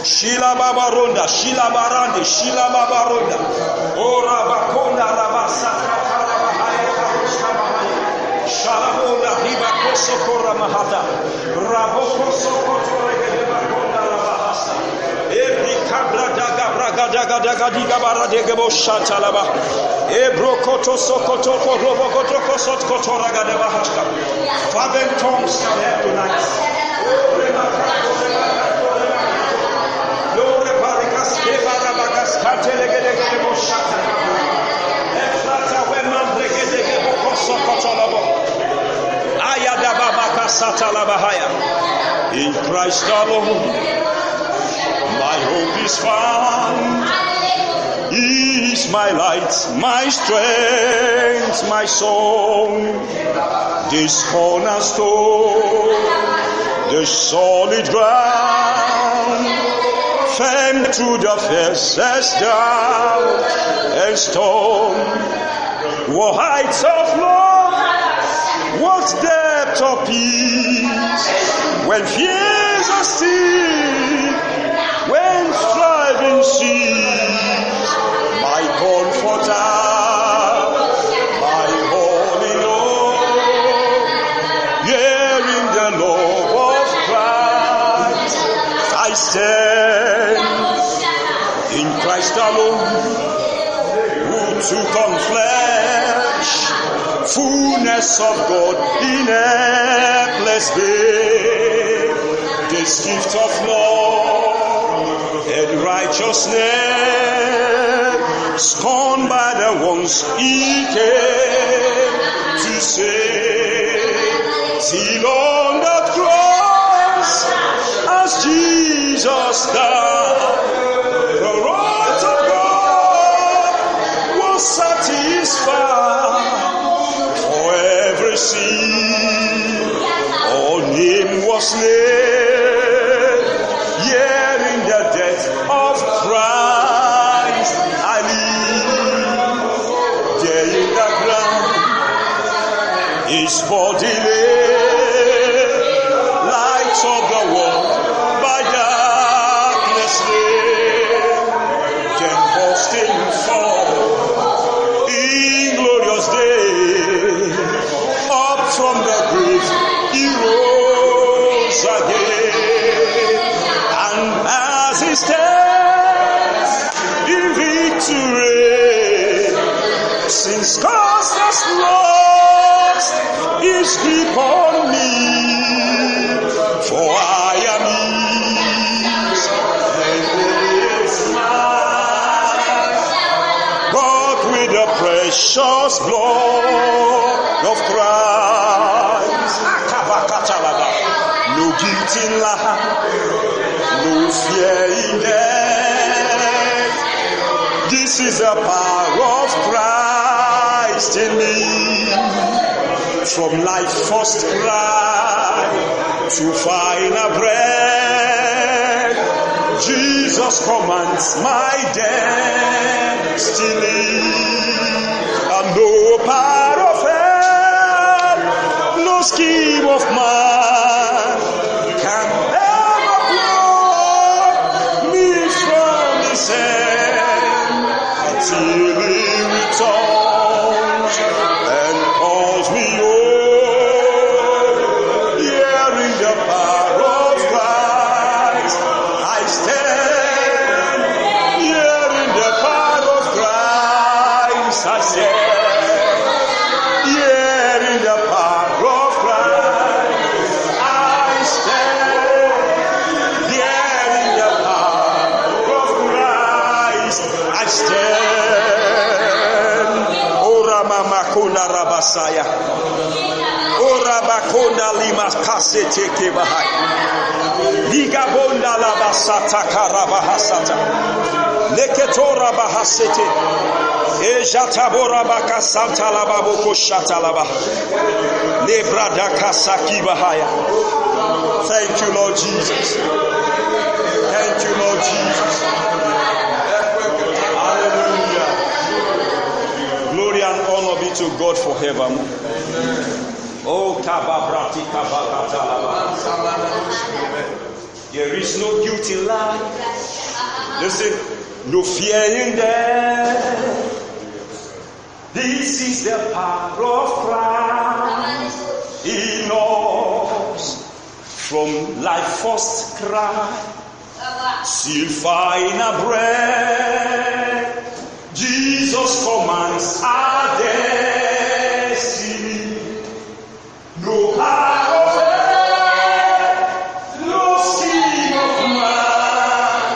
Shila Babaronda, Shila Barande, Shila Babaronda, Ora Bakonda Rabasaka Karabahaya Karushkabahaya, Shalaboda Hibakoso Koramahata, Raboko Sokotorege Bakonda Rabahasa, Ebri Kabra Daga Braga Daga Daga Diga Baradegebo Shatalaba, Ebrokoto Sokoto Robokoto Kosot Kotoraga Debahashka. Fervent tongues can help tonight. In Christ alone, my hope is found. He is my light, my strength, my song. This cornerstone, the solid ground, firm to the fiercest doubt and storm. What heights of love, what depth of peace, when fears are still, when striving cease, my comforter, my holy Lord, here in the love of Christ I stand. In Christ alone, who took on flesh, fullness of God in helpless babe, this gift of love and righteousness, scorned by the ones he came to save. Till on the cross, as Jesus died, the wrath of God was satisfied. For every sin on him was laid. Yet in the death of Christ I live. There in the ground his body lay. Light of the world by darkness laid. Then bursting forth in glorious day, up from the grave he rose again. And as he stands in victory, since Christ has lost his grip on me, for I am his and is mine, bought with the precious blood of Christ. No guilt in life, no fear in death. This is the power of Christ in me. From life first cry to final breath, Jesus commands my destiny. And no power of hell, no scheme of man can ever block me from his hand until he returns and calls me home. Here in the power of Christ I stand. Here in the power of Christ I stand. Here in the power of Christ I stand. Here in the power of Christ I stand. Ora mama kuna rabasaya. Ora bakonda lima kasete kebahai. Liga bonda la basata karabahasata. Leketora bahasete. Ejatabora bakasanta la baboko shatalaba. Lebrada kasaki bahaya. Thank you, Lord Jesus. Thank you, Lord Jesus. Hallelujah. Glory and honor be to God forevermore. Oh, Kababrati Kabakatalaba. There is no guilt in life. Listen, no fear in death. This is the power of Christ in us. From life first cry, till final breath, Jesus commands our destiny. No power of hell, no scheme of man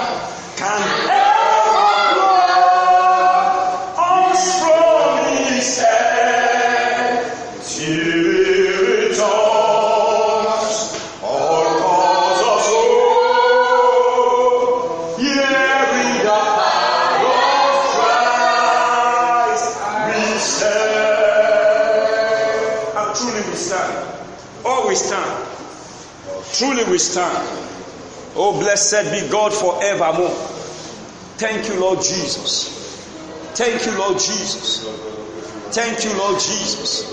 can ever block us from his hand till he returns. All cause of hope, yeah, in the power of Christ we stand. And truly we stand. Oh, we stand. Truly we stand. Oh, blessed be God forevermore. Thank you, Lord Jesus. Thank you, Lord Jesus. Thank you, Lord Jesus.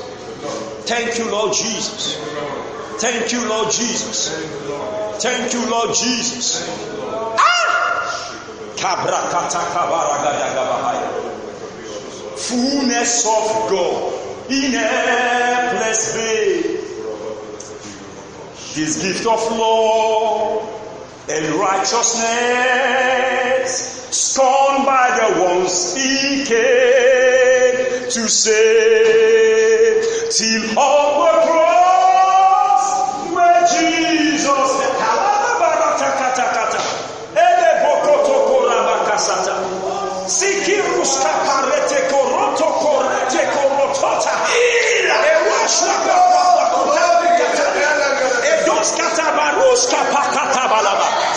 Thank you, Lord Jesus. Thank you, Lord Jesus. Thank you, Lord Jesus. Fullness of God in endless day. This gift of love and righteousness, scorned by the ones he came to save, till on the cross where Jesus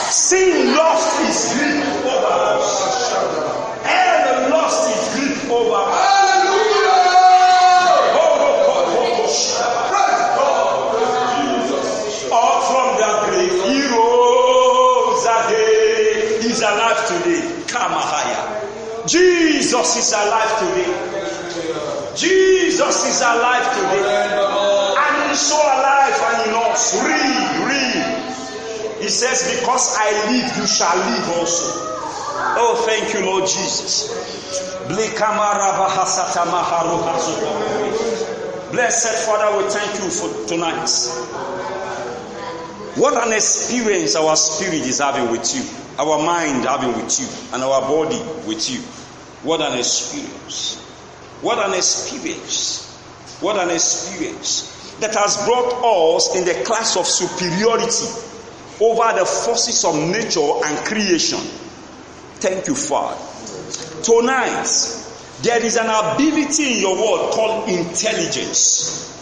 sin lost his grip over us, and lost his grip over us. All from the grave, he rose again. He's alive today. Kamahaya. Jesus is alive today. Jesus is alive today. And he's so alive and in us. Read. He says, because I live, you shall live also. Oh, thank you, Lord Jesus. Blessed Father, we thank you for tonight. What an experience our spirit is having with you, our mind having with you, and our body with you. What an experience. What an experience. What an experience that has brought us in the class of superiority over the forces of nature and creation. Thank you, Father. Tonight, there is an ability in your word called intelligence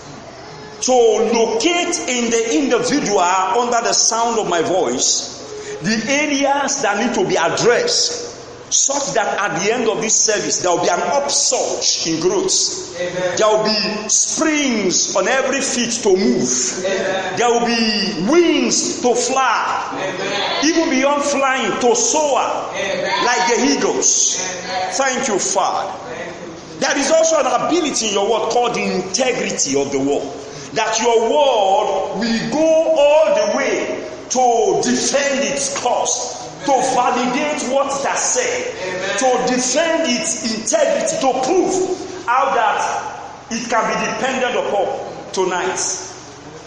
to locate in the individual under the sound of my voice the areas that need to be addressed, such that at the end of this service there will be an upsurge in growth. Amen. There will be springs on every feet to move. Amen. There will be wings to fly. Amen. Even beyond flying, to soar. Amen. Like the eagles. Amen. Thank you, Father. There is also an ability in your word called the integrity of the word, that your word will go all the way to defend its cause, to validate what it has said. Amen. To defend its integrity, to prove how that it can be depended upon tonight.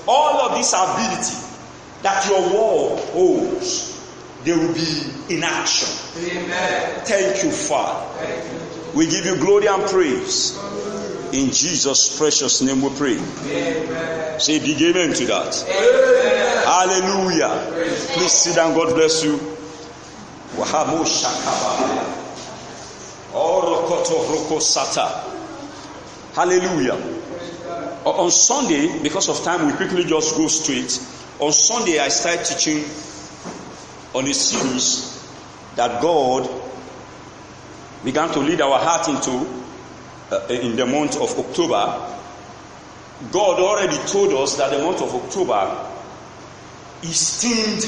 All of this ability that your word holds, they will be in action. Amen. Thank you, Father. Thank you. We give you glory and praise. In Jesus' precious name we pray. Amen. Say big amen to that. Amen. Hallelujah. Please sit down. God bless you. Hallelujah. On Sunday, because of time, we quickly just go straight. On Sunday, I started teaching on a series that God began to lead our heart into in the month of October. God already told us that the month of October is themed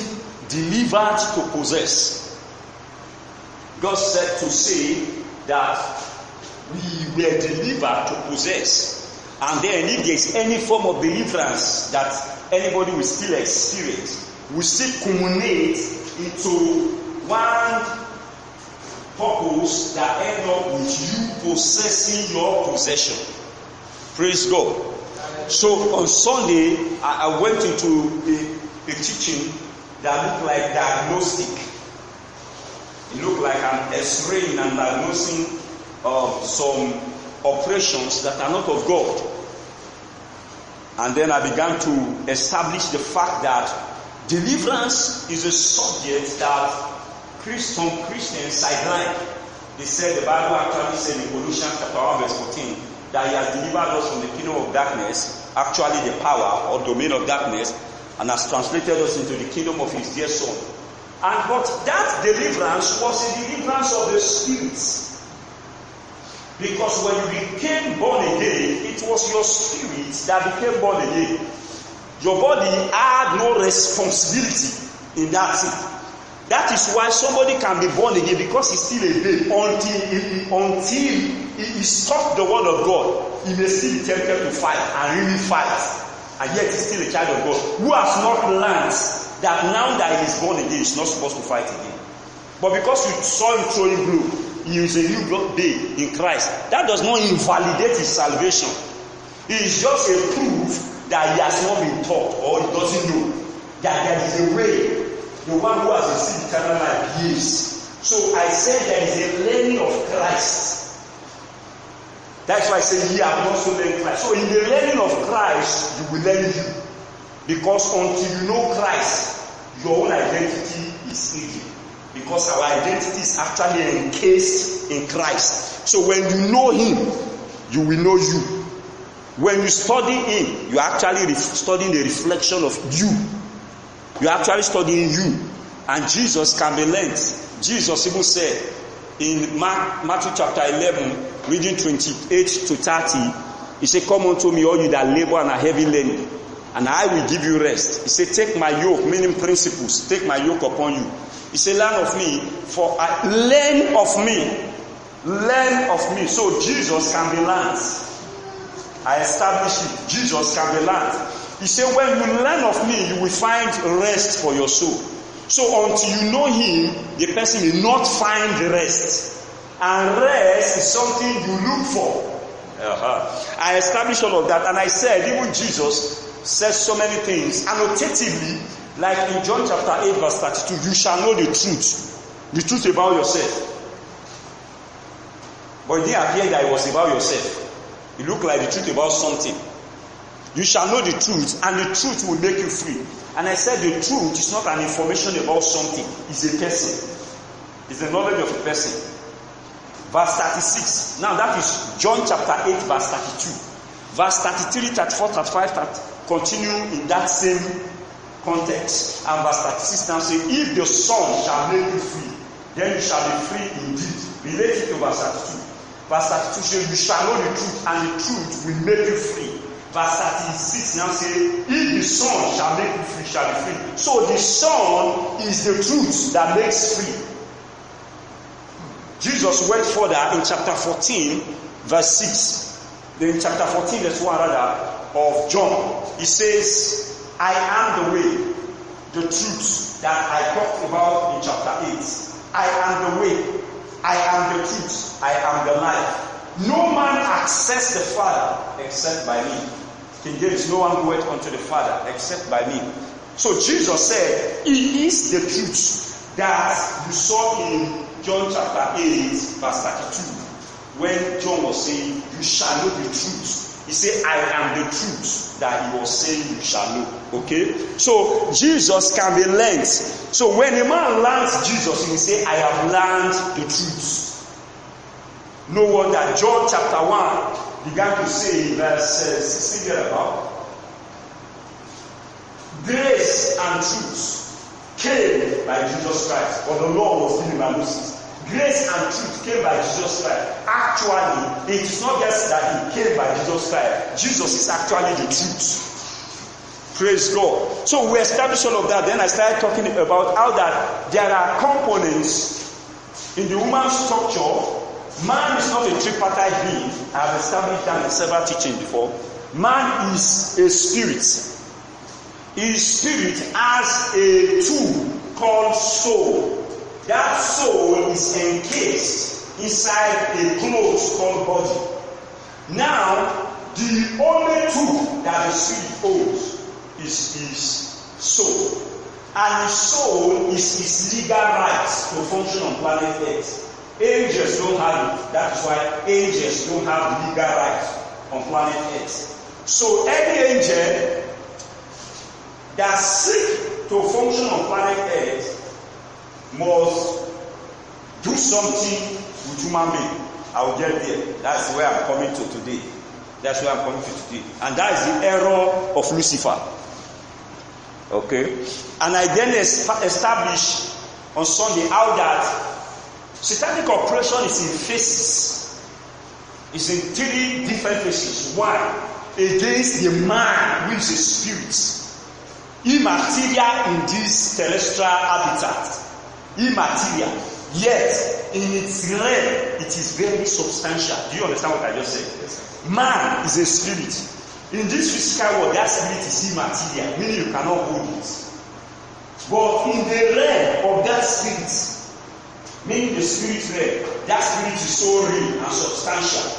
delivered to possess. God said to say that we were delivered to possess. And then if there is any form of deliverance that anybody will still experience, will still culminate into one purpose that end up with you possessing your possession. Praise God. So on Sunday, I went into a teaching that looked like diagnostic. It looked like an X-ray and diagnosing some operations that are not of God. And then I began to establish the fact that deliverance is a subject that some Christians sideline. They said, the Bible actually said in Colossians chapter 1 verse 14 that he has delivered us from the kingdom of darkness, actually the power or domain of darkness, and has translated us into the kingdom of his dear son. But that deliverance was a deliverance of the spirit. Because when you became born again, it was your spirit that became born again. Your body had no responsibility in that thing. That is why somebody can be born again because he's still a babe until he stops the word of God. He may still be tempted to fight and really fight. And yet he's still a child of God who has not learned that now that he is born again, he's not supposed to fight again. But because you saw him throwing blue, he is a new babe in Christ. That does not invalidate his salvation. It is just a proof that he has not been taught or he doesn't know that there is a way. The one who has received eternal life gives. So I said there is a learning of Christ. That's why I say ye have also learned Christ. So in the learning of Christ, you will learn you. Because until you know Christ, your own identity is hidden. Because our identity is actually encased in Christ. So when you know him, you will know you. When you study him, you are actually studying the reflection of you. You are actually studying you. And Jesus can be learned. Jesus even said in Matthew chapter 11, reading 28 to 30, he said, come unto me, all you that labor and are heavy laden, and I will give you rest. He said, take my yoke, meaning principles. Take my yoke upon you. He said, learn of me, for I learn of me. Learn of me. So Jesus can be learned. I established it. Jesus can be learned. He said, when you learn of me, you will find rest for your soul. So until you know him, the person will not find the rest. And rest is something you look for. I established all of that, and I said, even Jesus says so many things annotatively, like in John chapter 8 verse 32, you shall know the truth about yourself. But it didn't appear that it was about yourself. It looked like the truth about something. You shall know the truth, and the truth will make you free. And I said the truth is not an information about something, it's a person. It's the knowledge of a person. Verse 36. Now that is John chapter 8 verse 32. Verse 33, 34, 35, continue in that same context. And verse 36 now says, if the Son shall make you free, then you shall be free indeed. Relate it to verse 32. Verse 32 says, you shall know the truth, and the truth will make you free. Verse 36 now says, if the Son shall make you free, shall be free. So the Son is the truth that makes free. Jesus went further in chapter 14, verse 6. In chapter 14, verse 1 of John, he says, I am the way, the truth that I talked about in chapter 8. I am the way, I am the truth, I am the life. No man access the Father except by me. King James, no one goeth unto the Father except by me. So Jesus said, he is the truth that you saw in John chapter 8, verse 32. When John was saying, you shall know the truth. He said, I am the truth that he was saying you shall know. Okay? So Jesus can be learned. So when a man learns Jesus, he will say, I have learned the truth. No wonder John chapter 1 began to say in verse 16 about grace and truth came by Jesus Christ, but the law was given by Moses. Grace and truth came by Jesus Christ. Actually, it is not just that he came by Jesus Christ. Jesus is actually the truth. Praise God. So we established all of that. Then I started talking about how that there are components in the human structure. Man is not a tripartite being. I have established that in several teachings before. Man is a spirit. His spirit has a tool called soul. That soul is encased inside a clothes called body. Now, the only tool that the spirit holds is his soul. And his soul is his legal rights to function on planet Earth. Angels don't have it. That's why angels don't have legal rights on planet Earth. So any angel that seek to function on planet Earth must do something with human being. I will get there. That's where I'm coming to today. That's where I'm coming to today. And that is the error of Lucifer. Okay? And I then establish on Sunday how that satanic operation is in phases. It's in 3 different phases. 1, against the man who is a spirit, immaterial in this terrestrial habitat. Immaterial. Yet, in its realm, it is very substantial. Do you understand what I just said? Yes. Man is a spirit. In this physical world, that spirit is immaterial, meaning you cannot hold it. But in the realm of that spirit, meaning the spirit realm, that spirit is so real and substantial.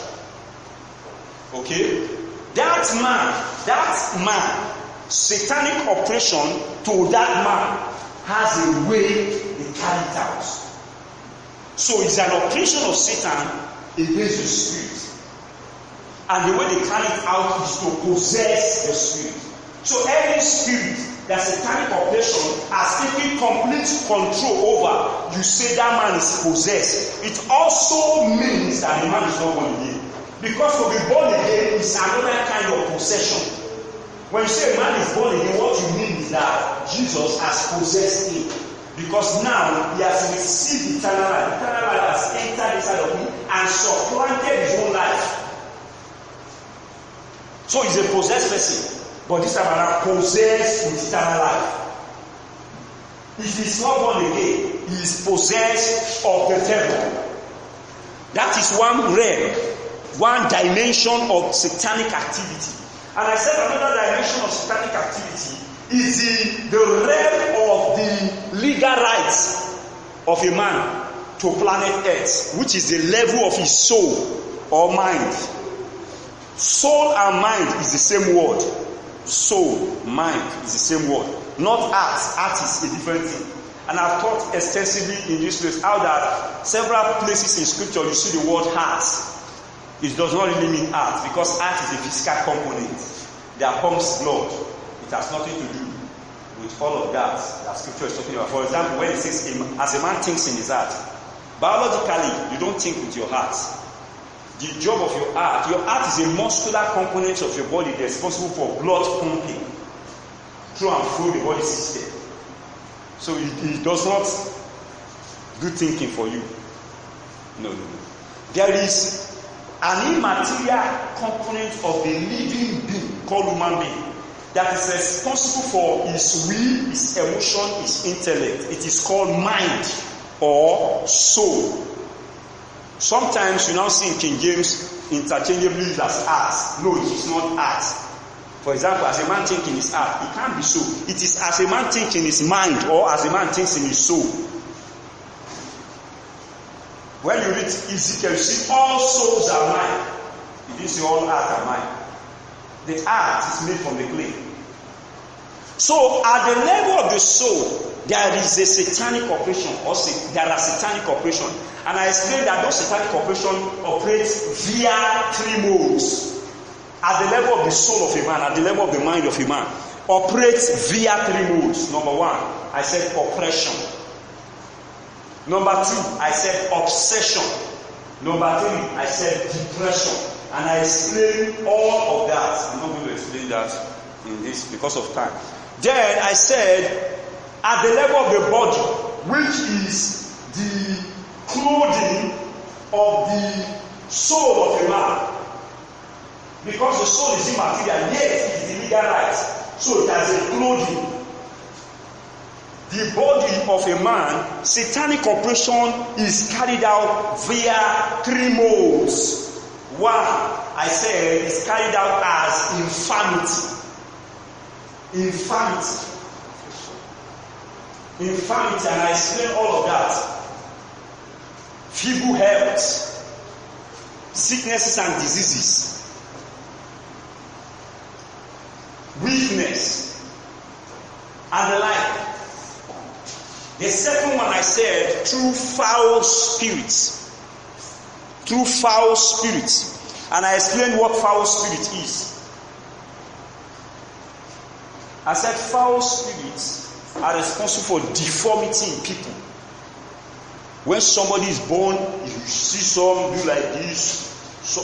Okay? That man, satanic operation to that man has a way they carry it out. So it's an operation of Satan against the spirit. And the way they carry it out is to possess the spirit. So any spirit that satanic operation has taken complete control over, you say that man is possessed. It also means that the man is not born again. Because to be born again is another kind of possession. When you say a man is born again, what you mean is that Jesus has possessed him. Because now he has received eternal life. Eternal life has entered inside of him and supplanted his own life. So he's a possessed person. But this time around, possessed with eternal life. If he's not born again, he is possessed of the devil. That is one realm, one dimension of satanic activity. And I said another dimension of satanic activity is the realm of the legal rights of a man to planet Earth, which is the level of his soul or mind. Soul and mind is the same word. Soul, mind is the same word. Not art. Art is a different thing. And I've taught extensively in this place how that several places in scripture you see the word heart. It does not really mean art, because art is a physical component. There comes blood. It has nothing to do with all of that scripture is talking about. For example, when it says, as a man thinks in his heart, biologically, you don't think with your heart. The job of your heart is a muscular component of your body that's responsible for blood pumping through and through the body system. So it does not do thinking for you. No. There is an immaterial component of the living being called human being that is responsible for his will, his emotion, his intellect. It is called mind or soul. Sometimes you now see in King James interchangeably used as heart. No, it is not heart. For example, as a man thinks in his heart, it can't be so. It is as a man thinks in his mind, or as a man thinks in his soul. When you read Ezekiel, you see all souls are mine. You didn't see all heart are mine. The heart is made from the clay. So at the level of the soul, there is a satanic operation, or there are satanic operation. And I explained that those satanic operation operates via 3 modes. At the level of the soul of a man, at the level of the mind of a man, operates via 3 modes. Number 1, I said oppression. Number 2, I said obsession. Number 3, I said depression. And I explained all of that. I'm not going to explain that in this because of time. Then I said, at the level of the body, which is the clothing of the soul of a man. Because the soul is immaterial, yet it is the legal right. So it has a clothing. The body of a man, satanic operation is carried out via 3 modes. 1, I said, is carried out as infirmity. infirmity. Infirmity, and I explain all of that. Feeble health, sicknesses and diseases, weakness, and the like. The second one I said, through foul spirits. Through foul spirits. And I explained what foul spirit is. I said foul spirits are responsible for deformity in people. When somebody is born, you see some do like this. So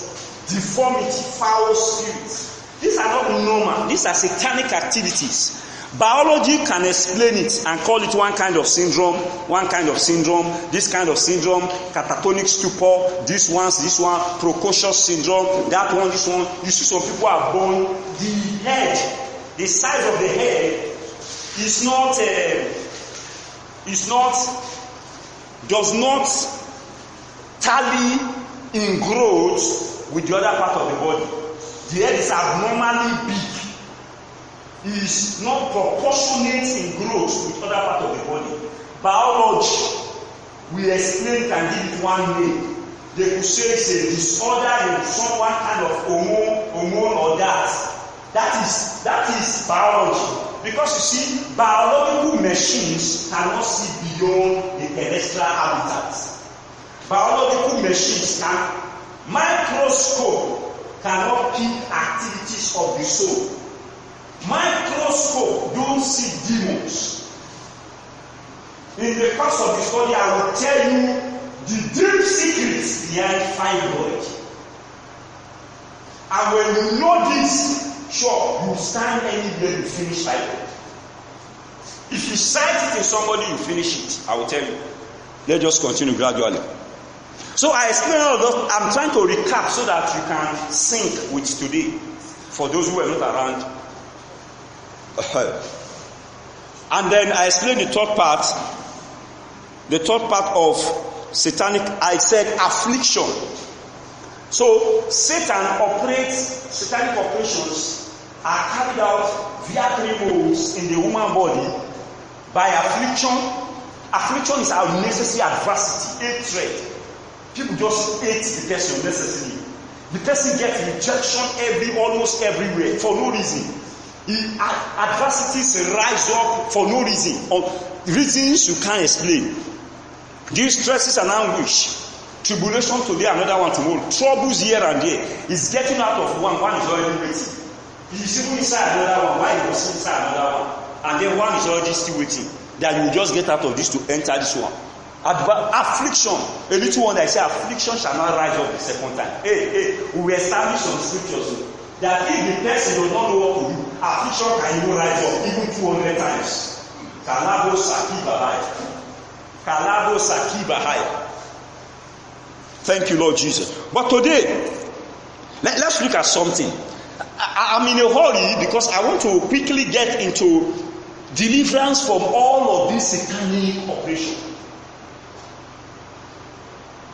deformity, foul spirits. These are not normal. These are satanic activities. Biology can explain it and call it one kind of syndrome, this kind of syndrome, catatonic stupor, this one, precocious syndrome, that one, this one. You see some people are born, the head, the size of the head does not tally in growth with the other part of the body. The head is abnormally big. Is not proportionate in growth with other part of the body. Biology, we explain, can give it one name. They could say it's a disorder in some one kind of hormone or that. That is biology. Because you see, biological machines cannot see beyond the terrestrial habitat. Biological machines microscope cannot pick activities of the soul. Microscope don't see demons. In the course of the study, I will tell you the deep secrets behind fibroid. And when you know this, sure, you stand anywhere to finish fibroid. If you sight it in somebody, you finish it. I will tell you. Let's just continue gradually. So I explained all of that. I'm trying to recap so that you can sync with today. For those who are not around. And then I explained the third part of satanic. I said affliction. So satanic operations are carried out via 3 modes in the human body by affliction. Affliction is our necessary adversity, hatred. People just hate the person unnecessarily. The person gets rejection almost everywhere for no reason. Adversities rise up for no reason, or reasons you can't explain. These stresses and anguish, tribulation today, another one tomorrow, troubles here and there. Is getting out of one is already waiting. He's even inside another one, why he was inside another one, and then one is already still waiting. That you just get out of this to enter this one. Affliction, a little one that say affliction shall not rise up the second time. We establish some scriptures that if the person does not know what to do, affliction can even rise up even 200 times. Kalabo Saki Bahaya. Thank you, Lord Jesus. But today, let's look at something. I'm in a hurry because I want to quickly get into deliverance from all of these satanic operations.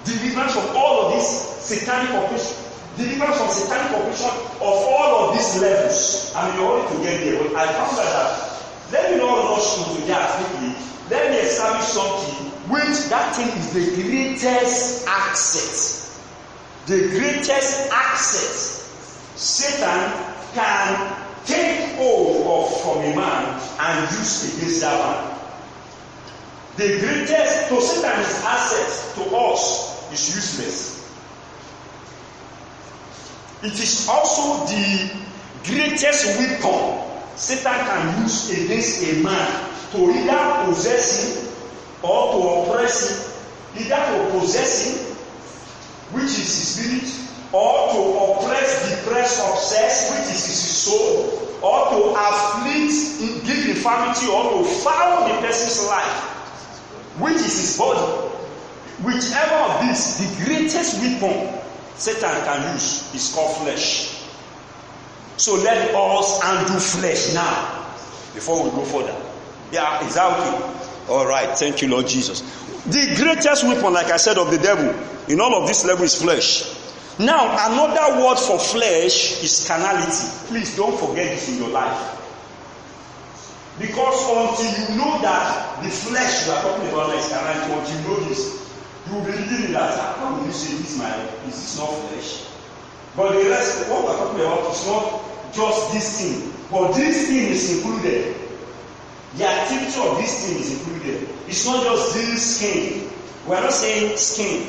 Deliverance from all of these satanic operations. Deliverance from satanic operation of all of these levels. I'm in order to get there, but I found that let me not rush into that quickly. Let me establish something which that thing is the greatest asset. The greatest asset Satan can take hold of from a man and use against that man. The greatest to Satan's asset to us is useless. It is also the greatest weapon Satan can use against a man to either possess him or to oppress him, either to possess him, which is his spirit, or to oppress, depress, obsess, which is his soul, or to afflict, give infirmity, or to foul the person's life, which is his body. Whichever of these, the greatest weapon Satan can use is called flesh. So let us undo flesh now before we go further. Yeah, is that okay? All right, thank you, Lord Jesus. The greatest weapon, like I said, of the devil in all of this level is flesh. Now, another word for flesh is carnality. Please don't forget this in your life. Because until you know that the flesh we are talking about is carnality, until you know this, you will be reading that. How will you say this? Is this not flesh? But the rest, what we are talking about is not just this thing, but this thing is included. The activity of this thing is included. It's not just this skin. We are not saying skin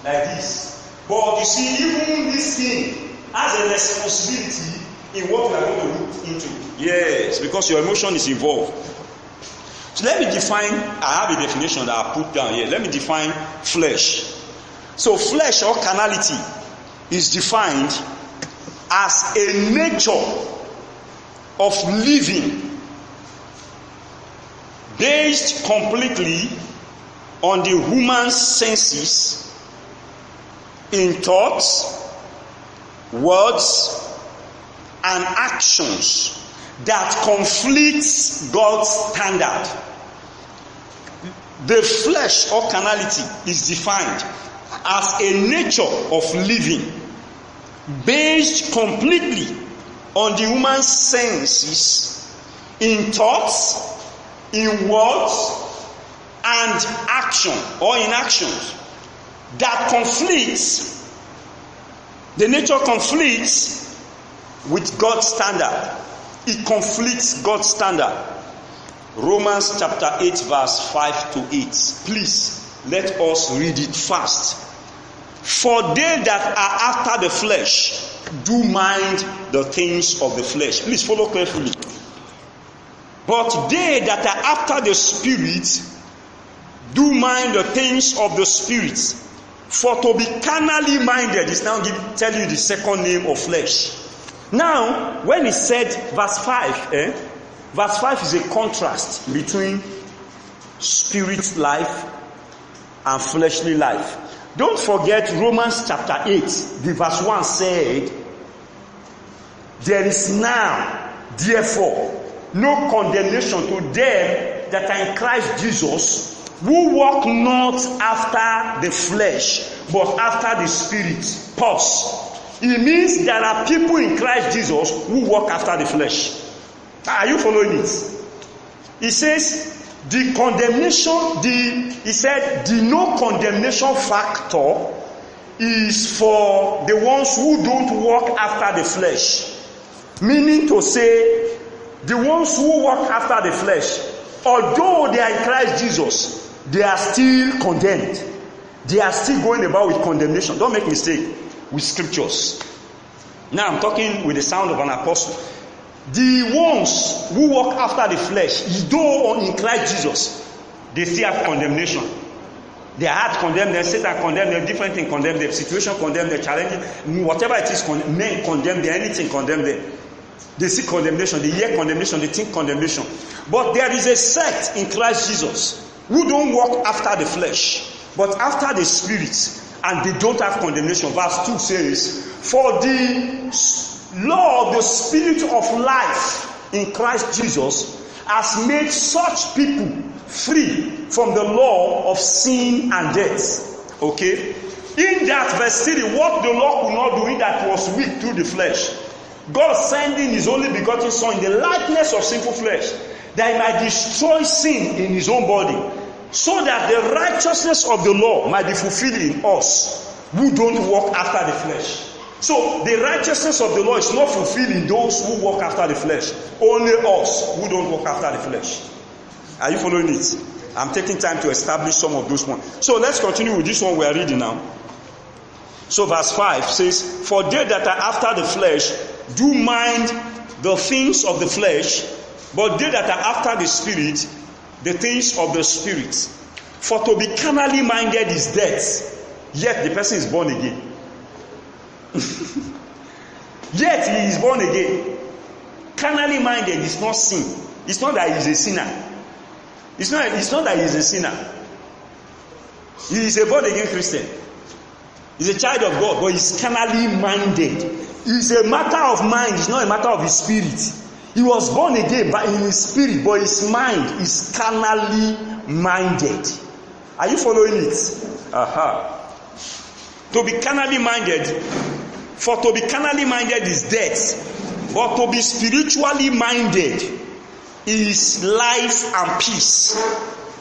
like this. But you see, even this skin has a responsibility in what we are going to look into. Yes, because your emotion is involved. So let me define, I have a definition that I put down here. Let me define flesh. So flesh or carnality is defined as a nature of living based completely on the human senses in thoughts, words, and actions that conflicts God's standard. The flesh or carnality is defined as a nature of living based completely on the human senses in thoughts, in words, and action or in actions that conflicts. The nature conflicts with God's standard. It conflicts God's standard. Romans chapter 8 verse 5 to 8. Please, let us read it fast. For they that are after the flesh do mind the things of the flesh. Please follow carefully. But they that are after the Spirit do mind the things of the Spirit. For to be carnally minded is now tell you the second name of flesh. Now, when he said verse 5, verse 5 is a contrast between spirit life and fleshly life. Don't forget Romans chapter 8, the verse 1 said, there is now, therefore, no condemnation to them that are in Christ Jesus, who walk not after the flesh, but after the Spirit. Pause. It means there are people in Christ Jesus who walk after the flesh. Are you following it? He says the condemnation, he said the no condemnation factor is for the ones who don't walk after the flesh. Meaning to say, the ones who walk after the flesh, although they are in Christ Jesus, they are still condemned. They are still going about with condemnation. Don't make mistake with scriptures. Now I'm talking with the sound of an apostle. The ones who walk after the flesh, though in Christ Jesus, they still have condemnation. Their heart condemn them, Satan condemn them, different things condemn them, situation condemn them, challenging, whatever it is, men condemn them, anything condemn them. They see condemnation, they hear condemnation, they think condemnation. But there is a sect in Christ Jesus who don't walk after the flesh, but after the Spirit, and they don't have condemnation. Verse 2 says, for the law of the Spirit of life in Christ Jesus has made such people free from the law of sin and death. Okay? In that verse 3, what the law could not do, in that was weak through the flesh, God sending his only begotten Son in the likeness of sinful flesh, that he might destroy sin in his own body, so that the righteousness of the law might be fulfilled in us who don't walk after the flesh. So the righteousness of the law is not fulfilled in those who walk after the flesh, only us who don't walk after the flesh. Are you following it? I'm taking time to establish some of those points. So let's continue with this one we are reading now. So verse 5 says, for they that are after the flesh do mind the things of the flesh, but they that are after the Spirit, the things of the Spirit. For to be carnally minded is death, yet the person is born again. Yet he is born again. Carnally minded is not sin. It's not that he is a sinner. It's not that he is a sinner. He is a born again Christian. He's a child of God, but he's carnally minded. It's a matter of mind, it's not a matter of his spirit. He was born again but in his spirit, but his mind is carnally minded. Are you following it? To be carnally minded, for to be carnally minded is death, but to be spiritually minded is life and peace.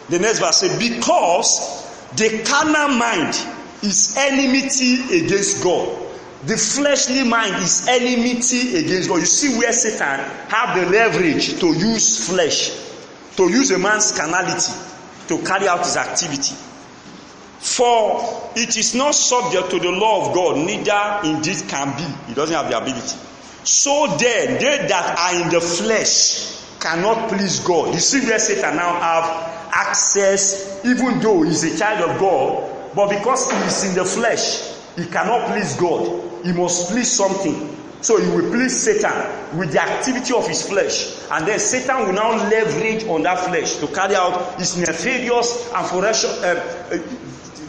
The next verse says, because the carnal mind is enmity against God. The fleshly mind is enmity against God. You see where Satan have the leverage to use flesh, to use a man's carnality to carry out his activity. For it is not subject to the law of God, neither indeed can be. He doesn't have the ability. So then, they that are in the flesh cannot please God. You see where Satan now have access, even though he's a child of God, but because he is in the flesh, he cannot please God. He must please something. So he will please Satan with the activity of his flesh. And then Satan will now leverage on that flesh to carry out his nefarious and ferocious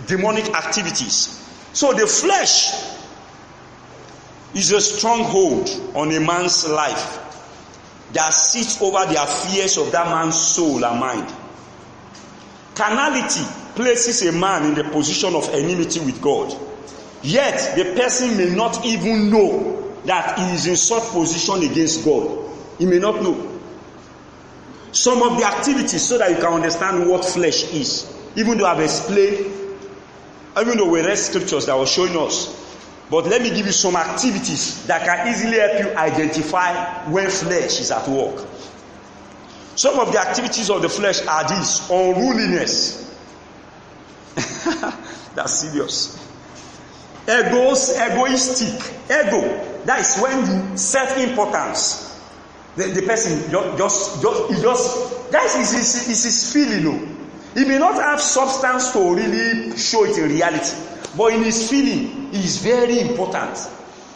demonic activities. So the flesh is a stronghold on a man's life that sits over the affairs of that man's soul and mind. Carnality places a man in the position of enmity with God. Yet the person may not even know that he is in such position against God. He may not know. Some of the activities, so that you can understand what flesh is, even though I've explained, even though we read scriptures that were showing us, but let me give you some activities that can easily help you identify when flesh is at work. Some of the activities of the flesh are these: unruliness. That's serious. Egoistic. Ego. That is when you self-importance. The person that is his feeling. No? He may not have substance to really show it in reality, but in his feeling, he is very important.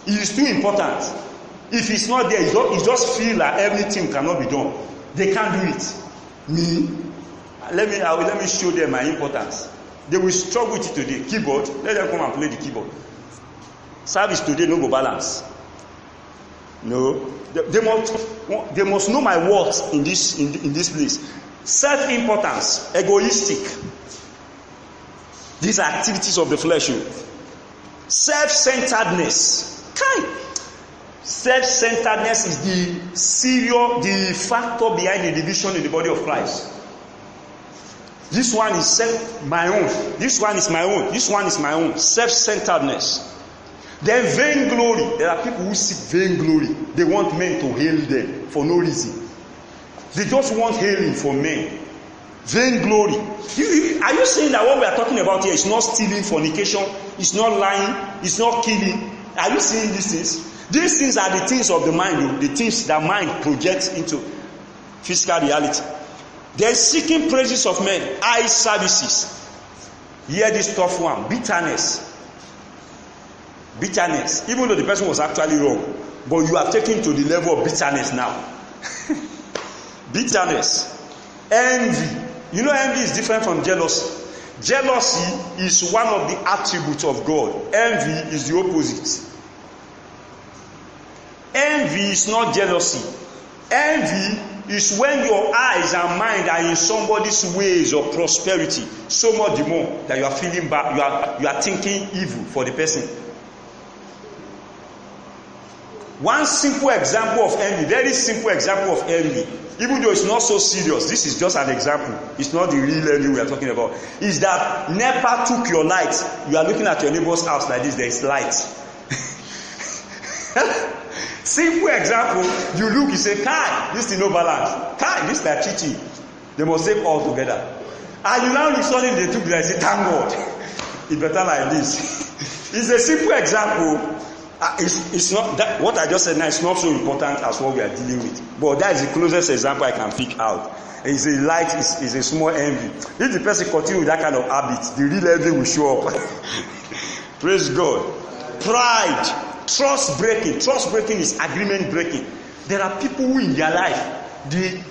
He is too important. If he's not there, he just feel like everything cannot be done. They can't do it. Let me show them my importance. They will struggle with it today. Keyboard, let them come and play the keyboard. Service today no go balance. No, they must know my worth in this place. Self-importance, egoistic. These are activities of the flesh. Self-centeredness. Self-centeredness is the factor behind the division in the body of Christ. This one is my own. This one is my own. This one is my own. Self-centeredness. Then vainglory. There are people who seek vainglory. They want men to hail them for no reason. They just want hailing from men. Vainglory. Are you saying that what we are talking about here is not stealing, fornication, it's not lying, it's not killing? Are you saying these things? These things are the things of the mind, the things that mind projects into physical reality. They are seeking praises of men, eye services. Hear this tough one: bitterness. Bitterness. Even though the person was actually wrong, but you have taken to the level of bitterness now. Bitterness. Envy. You know, envy is different from jealousy. Jealousy is one of the attributes of God. Envy is the opposite. Envy is not jealousy. Envy is when your eyes and mind are in somebody's ways of prosperity, so much the more that you are feeling bad, you are thinking evil for the person. One simple example of envy, very simple example of envy, even though it's not so serious, this is just an example, it's not the real envy we are talking about, is that NEPA took your light. You are looking at your neighbor's house like this, there is light. Simple example, you look, you say, Kai, this is no balance. Kai, this is like cheating. They must save all together. And you now look, suddenly they took the light, say, thank God. It's better like this. It's a simple example. It's not that what I just said now is not so important as what we are dealing with, but that is the closest example I can pick out. It's a light, is a small envy. If the person continue with that kind of habit, the real envy will show up. Praise God. Pride, trust breaking. Trust breaking is agreement breaking. There are people who in their life, the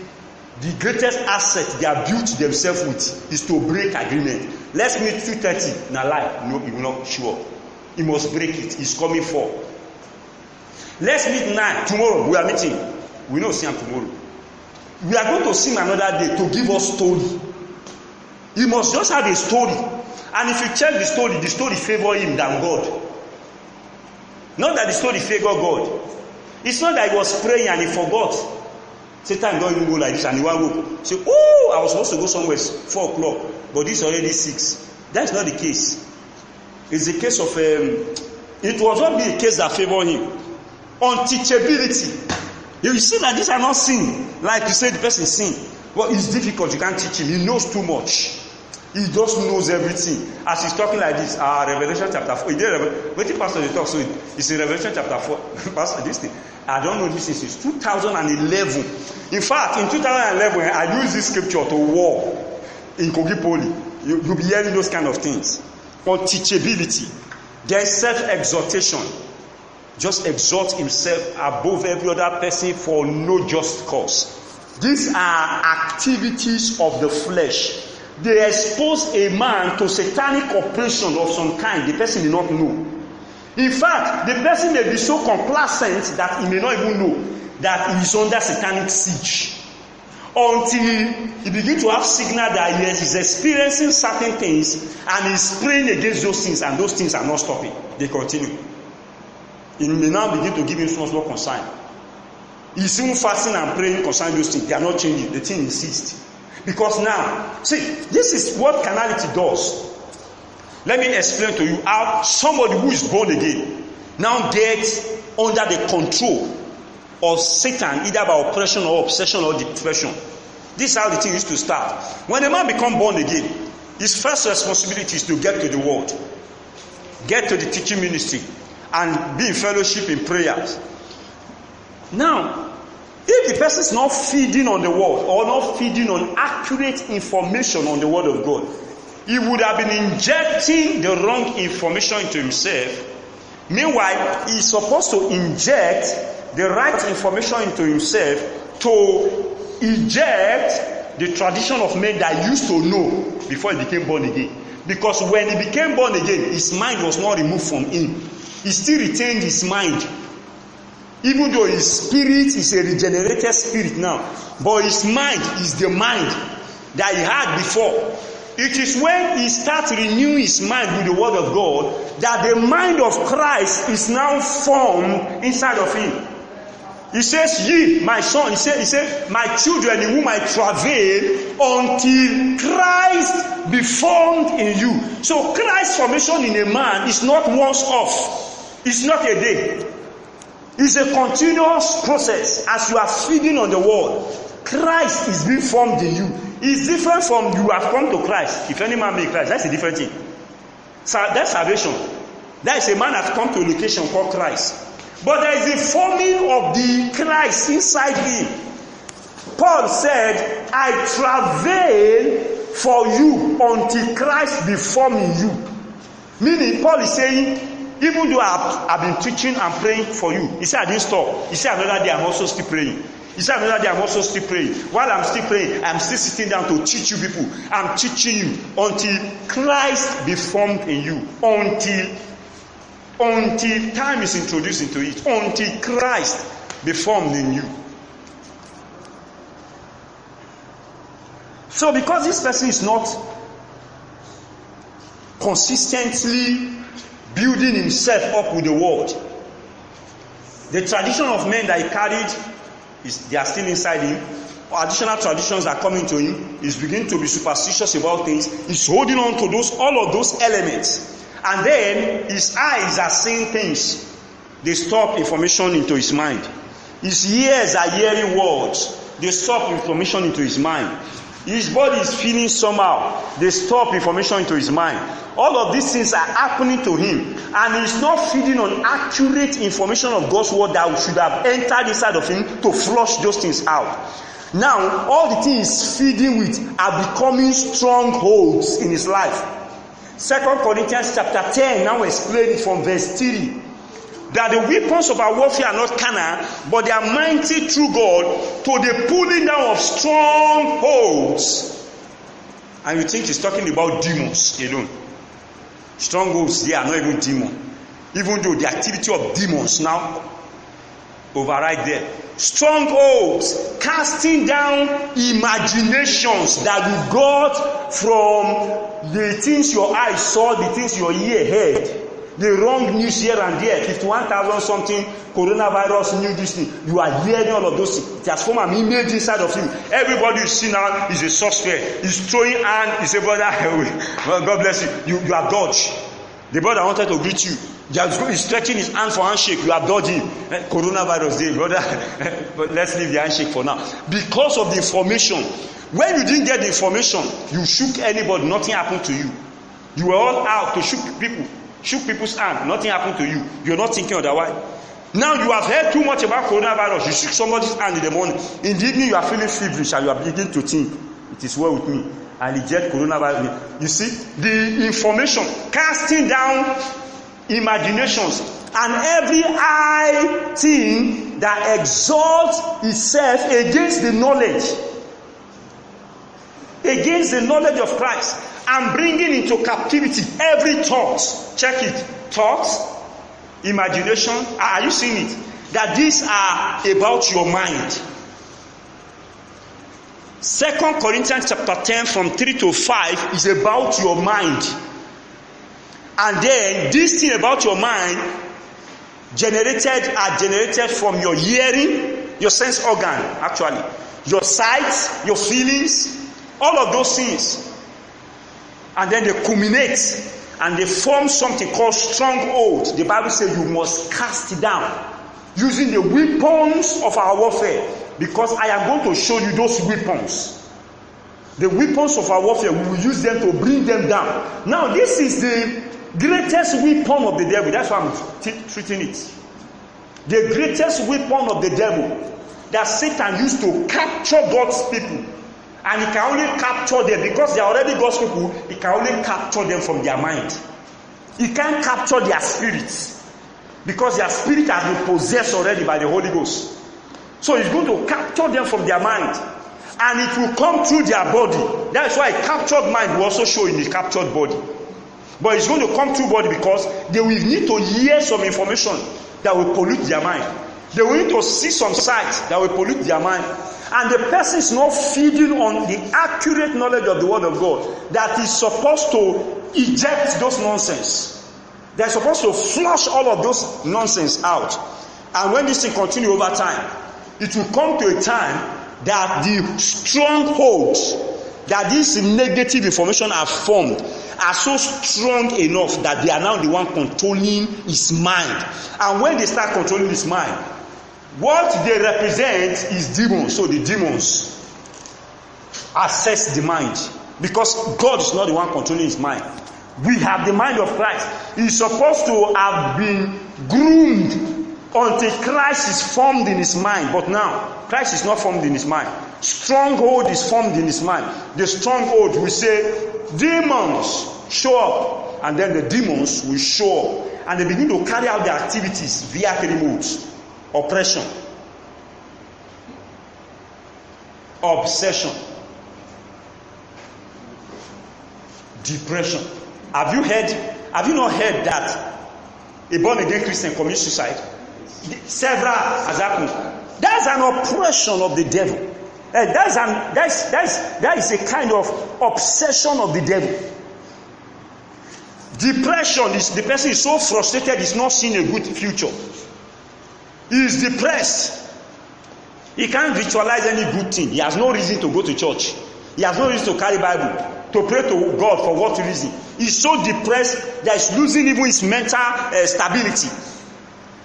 greatest asset they have built themselves with is to break agreement. Let's meet 2:30 in a life. No, it will not show up. He must break it. He's coming for. Let's meet 9 tomorrow. We are meeting. We know see him tomorrow. We are going to see him another day to give us story. He must just have a story. And if you check the story favor him than God. Not that the story favor God. It's not that he was praying and he forgot. Satan don't even go like this, and he will go. Say, oh, I was supposed to go somewhere 4 o'clock, but this is already 6. That's not the case. It's the case of it was not be a case that favor him. Unteachability. You see that these are not sin. Like you say, the person sin. Well, it's difficult. You can't teach him. He knows too much. He just knows everything. As he's talking like this, Revelation chapter 4. He did wait till Pastor they talk. So it's in Revelation chapter 4. Pastor, this thing. I don't know this since 2011. In fact, in 2011, I used this scripture to war in Kogi Poly. You'll be hearing those kind of things. Unteachability. There is self-exaltation. Just exalt himself above every other person for no just cause. These are activities of the flesh. They expose a man to satanic operation of some kind the person may not know. In fact, the person may be so complacent that he may not even know that he is under satanic siege. Until he begins to have signal that he is experiencing certain things and is praying against those things, and those things are not stopping. They continue. He may now begin to give him small concern. He's even fasting and praying concerning those things. They are not changing. The thing insists. Because now, see, this is what carnality does. Let me explain to you how somebody who is born again now gets under the control of Satan, either by oppression or obsession or depression. This is how the thing used to start. When a man becomes born again, his first responsibility is to get to the word, get to the teaching ministry, and be in fellowship in prayers. Now, if the person is not feeding on the word or not feeding on accurate information on the word of God, he would have been injecting the wrong information into himself. Meanwhile, he is supposed to inject the right information into himself to eject the tradition of men that he used to know before he became born again. Because when he became born again, his mind was not removed from him. He still retained his mind. Even though his spirit is a regenerated spirit now, but his mind is the mind that he had before. It is when he starts renewing his mind with the word of God that the mind of Christ is now formed inside of him. He says, ye, my son, he said, my children in whom I travail until Christ be formed in you. So Christ's formation in a man is not once off. It's not a day. It's a continuous process. As you are feeding on the word, Christ is being formed in you. It's different from you have come to Christ. If any man be Christ, that's a different thing. So that's salvation. That is a man has come to a location called Christ. But there is a forming of the Christ inside him. Paul said, I travail for you until Christ be formed in you. Meaning, Paul is saying, even though I've been teaching and praying for you, he said I didn't stop. He said another day I'm also still praying. He said another day I'm also still praying. While I'm still praying, I'm still sitting down to teach you people. I'm teaching you until Christ be formed in you. Until time is introduced into it. Until Christ be formed in you. So because this person is not consistently building himself up with the word, the tradition of men that he carried, they are still inside him. Additional traditions are coming to him. He's beginning to be superstitious about things. He's holding on to all of those elements. And then his eyes are seeing things. They stop information into his mind. His ears are hearing words. They stop information into his mind. His body is feeling somehow. They stop information into his mind. All of these things are happening to him. And he's not feeding on accurate information of God's word that should have entered inside of him to flush those things out. Now, all the things he's feeding with are becoming strongholds in his life. 2 Corinthians chapter 10 now explains from verse 3. That the weapons of our warfare are not carnal, but they are mighty through God to the pulling down of strongholds. And you think he's talking about demons alone. Strongholds, they are not even demons. Even though the activity of demons now override there. Strongholds, casting down imaginations that you got from the things your eyes saw, the things your ear heard. the wrong news here and there, 51,000 something coronavirus new this thing. You are hearing all of those things. It has formed an image inside of you. Everybody you see now is a suspect. He's throwing hand. He say, brother, well, God bless you. You are dodged. The brother wanted to greet you. He's stretching his hand for handshake. You are dodging. Coronavirus day, brother. But let's leave the handshake for now. Because of the information. When you didn't get the information, you shook anybody. Nothing happened to you. You were all out to shook people's hand. Nothing happened to you. You're not thinking otherwise. Now you have heard too much about coronavirus. You shook somebody's hand in the morning. In the evening, you are feeling feverish and you are beginning to think, it is well with me. I reject coronavirus. You see, the information, casting down imaginations, and every high thing that exalts itself against the knowledge of Christ, and bringing into captivity every thought. Check it. Thoughts, imagination. Are you seeing it? That these are about your mind. 2 Corinthians chapter 10 from 3 to 5 is about your mind. And then this thing about your mind are generated from your hearing, your sense organ, actually. Your sight, your feelings, all of those things. And then they culminate and they form something called stronghold. The Bible says you must cast it down using the weapons of our warfare, because I am going to show you those weapons. The weapons of our warfare, we will use them to bring them down. Now this is the greatest weapon of the devil. That's why I'm treating it. The greatest weapon of the devil that Satan used to capture God's people. And he can only capture them because they are already God's people. He can only capture them from their mind. He can't capture their spirits because their spirit has been possessed already by the Holy Ghost. So he's going to capture them from their mind, and it will come through their body. That's why captured mind will also show in the captured body. But it's going to come through body because they will need to hear some information that will pollute their mind. They will need to see some sights that will pollute their mind. And the person is not feeding on the accurate knowledge of the Word of God that is supposed to eject those nonsense. They're supposed to flush all of those nonsense out. And when this thing continues over time, it will come to a time that the strongholds that this negative information have formed are so strong enough that they are now the one controlling his mind. And when they start controlling his mind, what they represent is demons. So the demons assess the mind, because God is not the one controlling his mind. We have the mind of Christ. He's supposed to have been groomed until Christ is formed in his mind. But now, Christ is not formed in his mind. Stronghold is formed in his mind. The stronghold, we say, demons show up, and then the demons will show up, and they begin to carry out their activities via three modes: oppression, obsession, depression. Have you not heard that a born-again Christian commits suicide? Several has happened. That's an oppression of the devil. That is a kind of obsession of the devil. Depression is the person is so frustrated, he's not seeing a good future. He is depressed. He can't visualize any good thing. He has no reason to go to church. He has no reason to carry Bible, to pray to God. For what reason? He's so depressed that he's losing even his mental stability.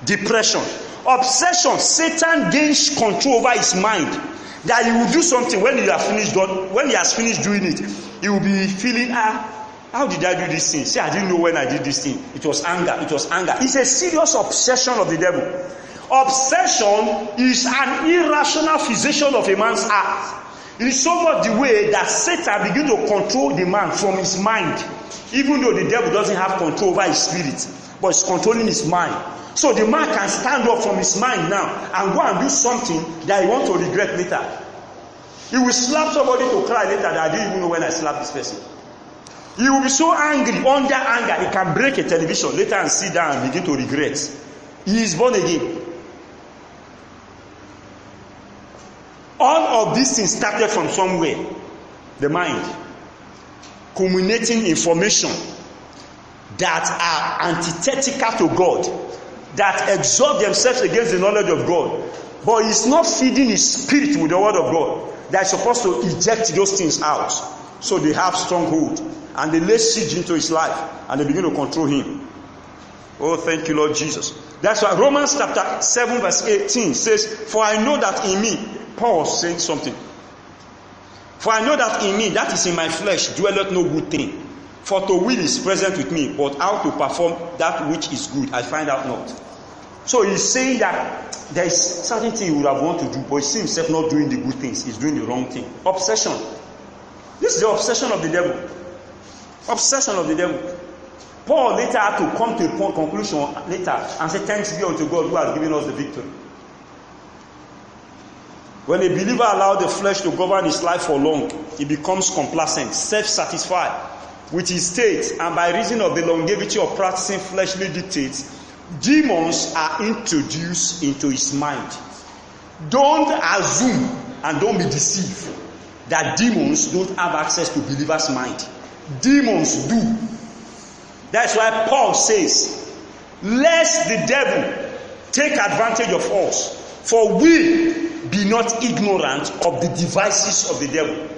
Depression. Obsession. Satan gains control over his mind, that he will do something. When he has finished doing it, he will be feeling, how did I do this thing? See, I didn't know when I did this thing. It was anger. It's a serious obsession of the devil. Obsession is an irrational fixation of a man's heart. It is so much the way that Satan begins to control the man from his mind, even though the devil doesn't have control over his spirit, but it's controlling his mind. So the man can stand up from his mind now and go and do something that he wants to regret later. He will slap somebody to cry later that I didn't even know when I slapped this person. He will be so angry, under anger, he can break a television later and sit down and begin to regret. He is born again. All of these things started from somewhere. The mind. Culminating information. that are antithetical to God, that exalt themselves against the knowledge of God, but he's not feeding his spirit with the word of God, that is supposed to eject those things out. So they have stronghold, and they lay siege into his life, and they begin to control him. Oh, thank you, Lord Jesus. That's why Romans chapter 7 verse 18 says, for I know that in me, Paul was saying something. For I know that in me, that is in my flesh, dwelleth no good thing. For to will is present with me, but how to perform that which is good, I find out not. So he's saying that there is certain thing he would have wanted to do, but he sees himself not doing the good things. He's doing the wrong thing. Obsession. This is the obsession of the devil. Obsession of the devil. Paul later had to come to a conclusion later and say, thanks be unto God who has given us the victory. When a believer allows the flesh to govern his life for long, he becomes complacent, self-satisfied with his state, and by reason of the longevity of practicing fleshly dictates, demons are introduced into his mind. Don't assume and don't be deceived that demons don't have access to believers' mind. Demons do. That's why Paul says, lest the devil take advantage of us, for we be not ignorant of the devices of the devil.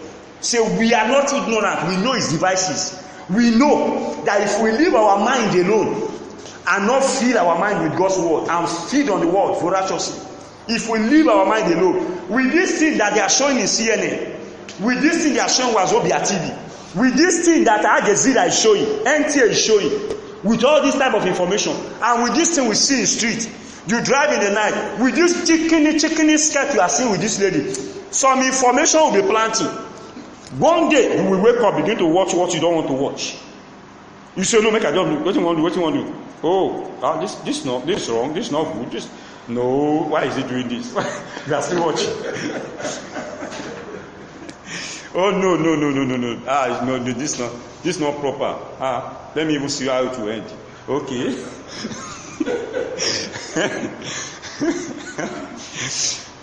So we are not ignorant, we know his devices. We know that if we leave our mind alone and not feed our mind with God's word and feed on the word voraciously, if we leave our mind alone, with this thing that they are showing in CNN, with this thing they are showing Wazobia TV, with this thing that Al Jazeera is showing, NTA is showing, with all this type of information, and with this thing we see in the street, you drive in the night, with this chickeny skirt you are seeing with this lady, some information will be planting. One day you will wake up, begin to watch what you don't want to watch. You say, no, make a job. What you want to do? What you want to do? Oh, this wrong. This not good. This no. Why is he doing this? You are still watching. Oh no. No. This not proper. Let me even see how it will end. Okay.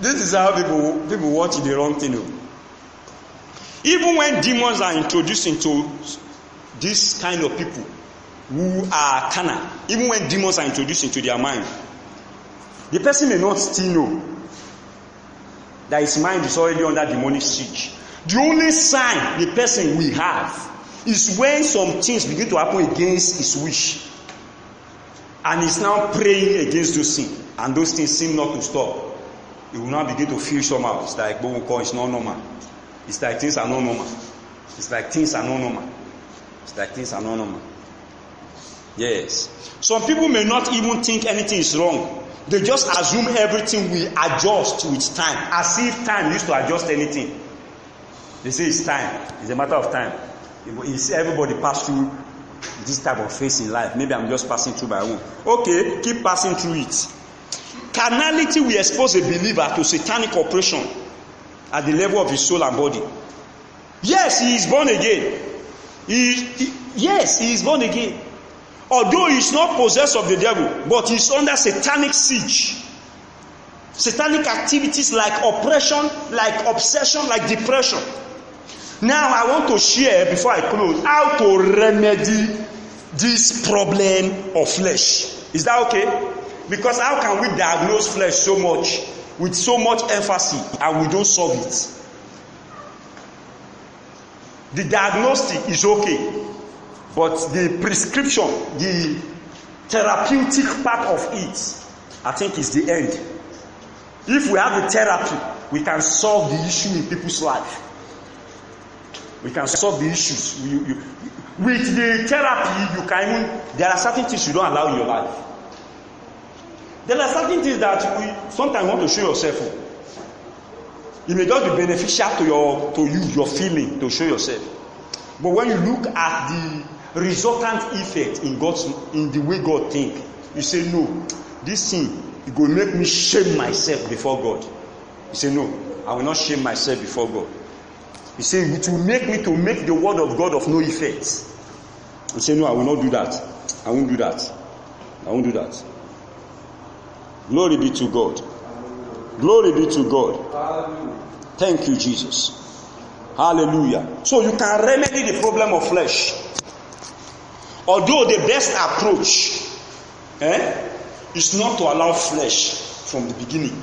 This is how people watch the wrong thing. Even when demons are introduced into this kind of people who are carnal, even when demons are introduced into their mind, the person may not still know that his mind is already under demonic siege. The only sign the person will have is when some things begin to happen against his wish, and he's now praying against those things, and those things seem not to stop. He will now begin to feel somehow. It's like it's not normal. It's like things are not normal. It's like things are not normal. It's like things are not normal. Yes. Some people may not even think anything is wrong. They just assume everything will adjust with time, as if time used to adjust anything. They say it's time. It's a matter of time. It's everybody pass through this type of phase in life. Maybe I'm just passing through my own. Okay, keep passing through it. Carnality will expose a believer to satanic oppression at the level of his soul and body. Yes, he is born again. Yes, he is born again. Although he is not possessed of the devil, but he is under satanic siege. Satanic activities like oppression, like obsession, like depression. Now I want to share, before I close, how to remedy this problem of flesh. Is that okay? Because how can we diagnose flesh so much, with so much emphasis, and we don't solve it? The diagnostic is okay, but the prescription, the therapeutic part of it, I think is the end. If we have the therapy, we can solve the issue in people's life. We can solve the issues. With the therapy, you can even, there are certain things you don't allow in your life. There are certain things that you sometimes want to show yourself. It may just be beneficial to you, your feeling, to show yourself. But when you look at the resultant effect in the way God thinks, you say, no, this thing, it will make me shame myself before God. You say, no, I will not shame myself before God. You say, it will make me to make the word of God of no effect. You say, no, I will not do that. I won't do that. I won't do that. Glory be to God. Glory be to God. Thank you, Jesus. Hallelujah. So you can remedy the problem of flesh. Although the best approach is not to allow flesh from the beginning.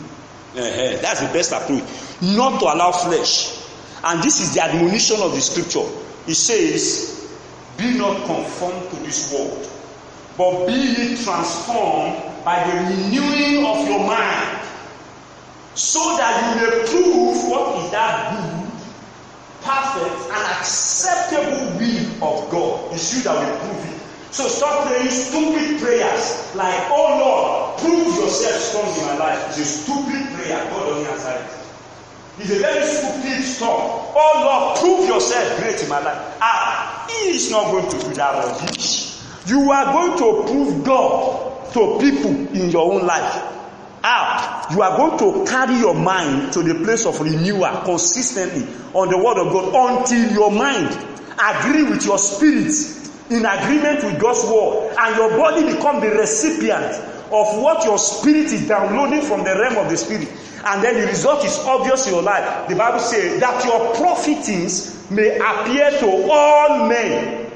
That's the best approach. Not to allow flesh. And this is the admonition of the scripture. It says, be not conformed to this world, but be ye transformed by the renewing of your mind, so that you may prove what is that good, perfect, and acceptable will of God. It's you that will prove it. So stop praying stupid prayers like, oh Lord, prove yourself strong in my life. It's a stupid prayer. God doesn't answer it. It's a very stupid stuff. Oh Lord, prove yourself great in my life. He is not going to do that rubbish. You are going to prove God to people in your own life. You are going to carry your mind to the place of renewal consistently on the word of God until your mind agree with your spirit in agreement with God's word, and your body become the recipient of what your spirit is downloading from the realm of the spirit, and then the result is obvious in your life. The Bible says that your profitings may appear to all men.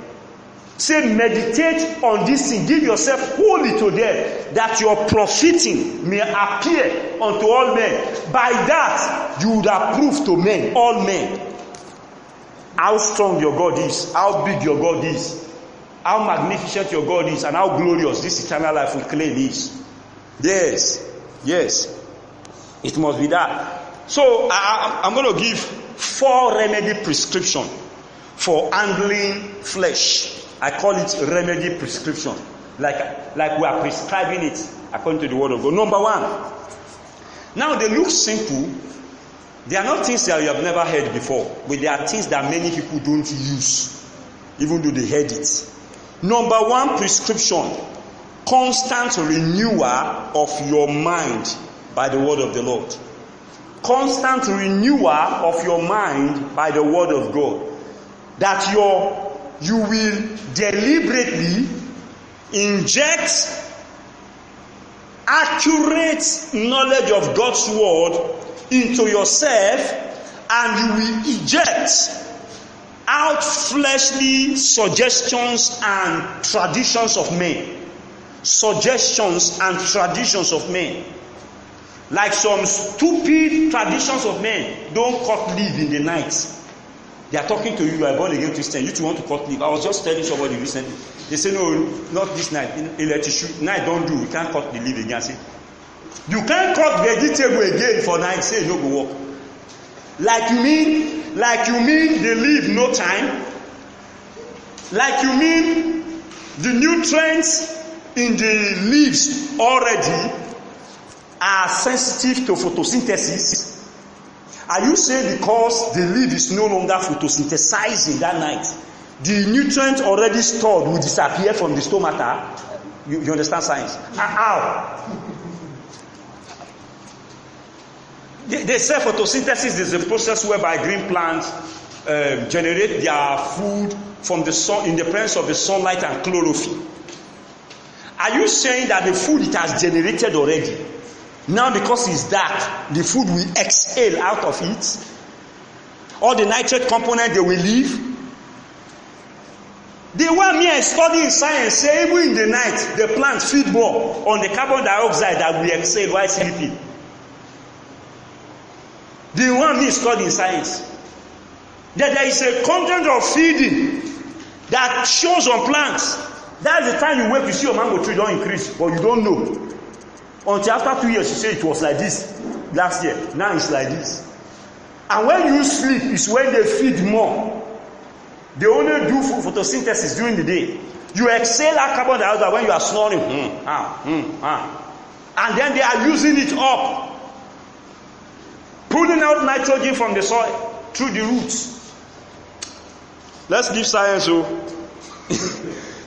Say, meditate on this thing, give yourself wholly to them, that your profiting may appear unto all men. By that you would approve to men, all men, how strong your God is, how big your God is, how magnificent your God is, and how glorious this eternal life we claim is. Yes, it must be that. So I'm going to give 4 remedy prescription for handling flesh. I call it remedy prescription, like we are prescribing it according to the word of God. Number 1. Now they look simple. They are not things that you have never heard before, but they are things that many people don't use, even though they heard it. Number 1 prescription: constant renewal of your mind by the word of the Lord. Constant renewal of your mind by the word of God. That you will deliberately inject accurate knowledge of God's word into yourself, and you will eject out fleshly suggestions and traditions of men. Suggestions and traditions of men. Like some stupid traditions of men. Don't cut leaf in the night. They are talking to you, you are born again Christian. You too want to cut leaf. I was just telling somebody recently. They say, no, not this night. Night don't do. We can't cut the leaf again. I say, you can't cut vegetable again for night. Say, no go work. Like you mean the leaf no time? Like you mean the nutrients in the leaves already are sensitive to photosynthesis? Are you saying because the leaf is no longer photosynthesizing that night, the nutrients already stored will disappear from the stomata? You understand science? How? They say photosynthesis is a process whereby green plants generate their food from the sun in the presence of the sunlight and chlorophyll. Are you saying that the food it has generated already, now because it's dark, the food will exhale out of it? All the nitrate component they will leave? The one me I study in science say even in the night the plants feed more on the carbon dioxide that we exhale while sleeping. The one me study in science, that there is a content of feeding that shows on plants. That's the time you wake, you see your mango tree don't increase, but you don't know. Until after 2 years, you say it was like this last year. Now it's like this. And when you sleep, is when they feed more. They only do photosynthesis during the day. You exhale that carbon dioxide when you are snoring. And then they are using it up. Pulling out nitrogen from the soil through the roots. Let's leave science.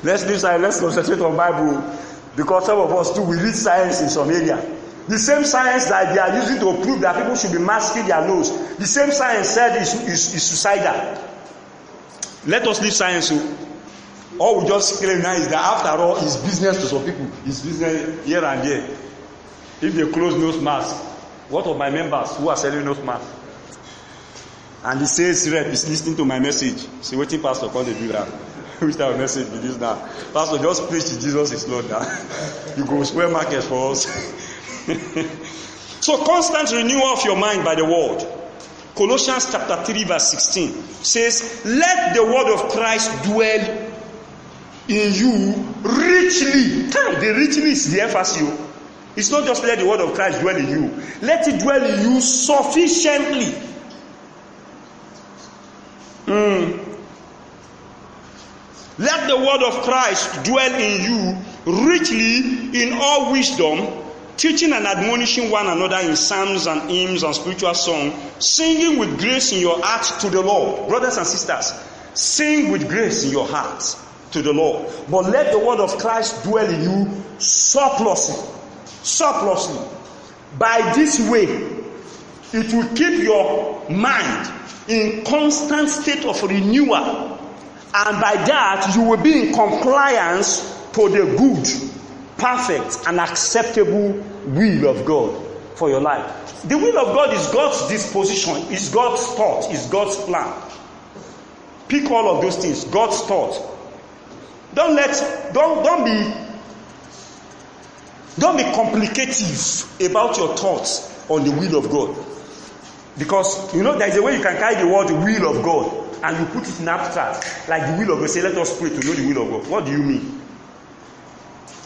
Let's leave science. Let's concentrate on Bible. Because some of us too, we read science in some area. The same science that they are using to prove that people should be masking their nose. The same science said is suicidal. Let us leave science. All we just claim now is that after all, it's business to some people. It's business here and there. If they close nose mask, what of my members who are selling nose mask? And the sales rep is listening to my message. See, waiting pastor call the do that. Which type of message be this now? Pastor, just preach Jesus is Lord now. You go square market for us. So constant renewal of your mind by the word. Colossians chapter 3 verse 16 says, let the word of Christ dwell in you richly. The richly is the emphasis. It's not just let the word of Christ dwell in you. Let it dwell in you sufficiently. Let the word of Christ dwell in you richly in all wisdom, teaching and admonishing one another in psalms and hymns and spiritual songs, singing with grace in your heart to the Lord. Brothers and sisters, sing with grace in your heart to the Lord. But let the word of Christ dwell in you surplusly. By this way, it will keep your mind in constant state of renewal. And by that, you will be in compliance to the good, perfect, and acceptable will of God for your life. The will of God is God's disposition, is God's thought, is God's plan. Pick all of those things, God's thought. Don't be complicative about your thoughts on the will of God. Because there is a way you can carry the word will of God and you put it in abstract, like the will of God. Say, let us pray to know the will of God. What do you mean?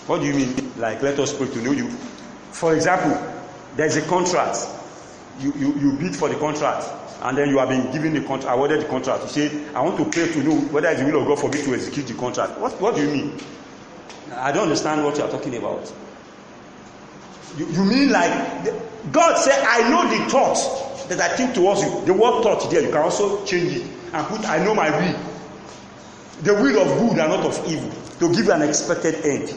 What do you mean? Like, let us pray to know you. For example, there is a contract. You bid for the contract, and then you have been given the contract, awarded the contract. You say, I want to pray to know whether it's the will of God for me to execute the contract. What do you mean? I don't understand what you are talking about. You mean like God said, I know the thought that I think towards you. The word thought there, you can also change it and put, I know my will. The will of good and not of evil, to give you an expected end.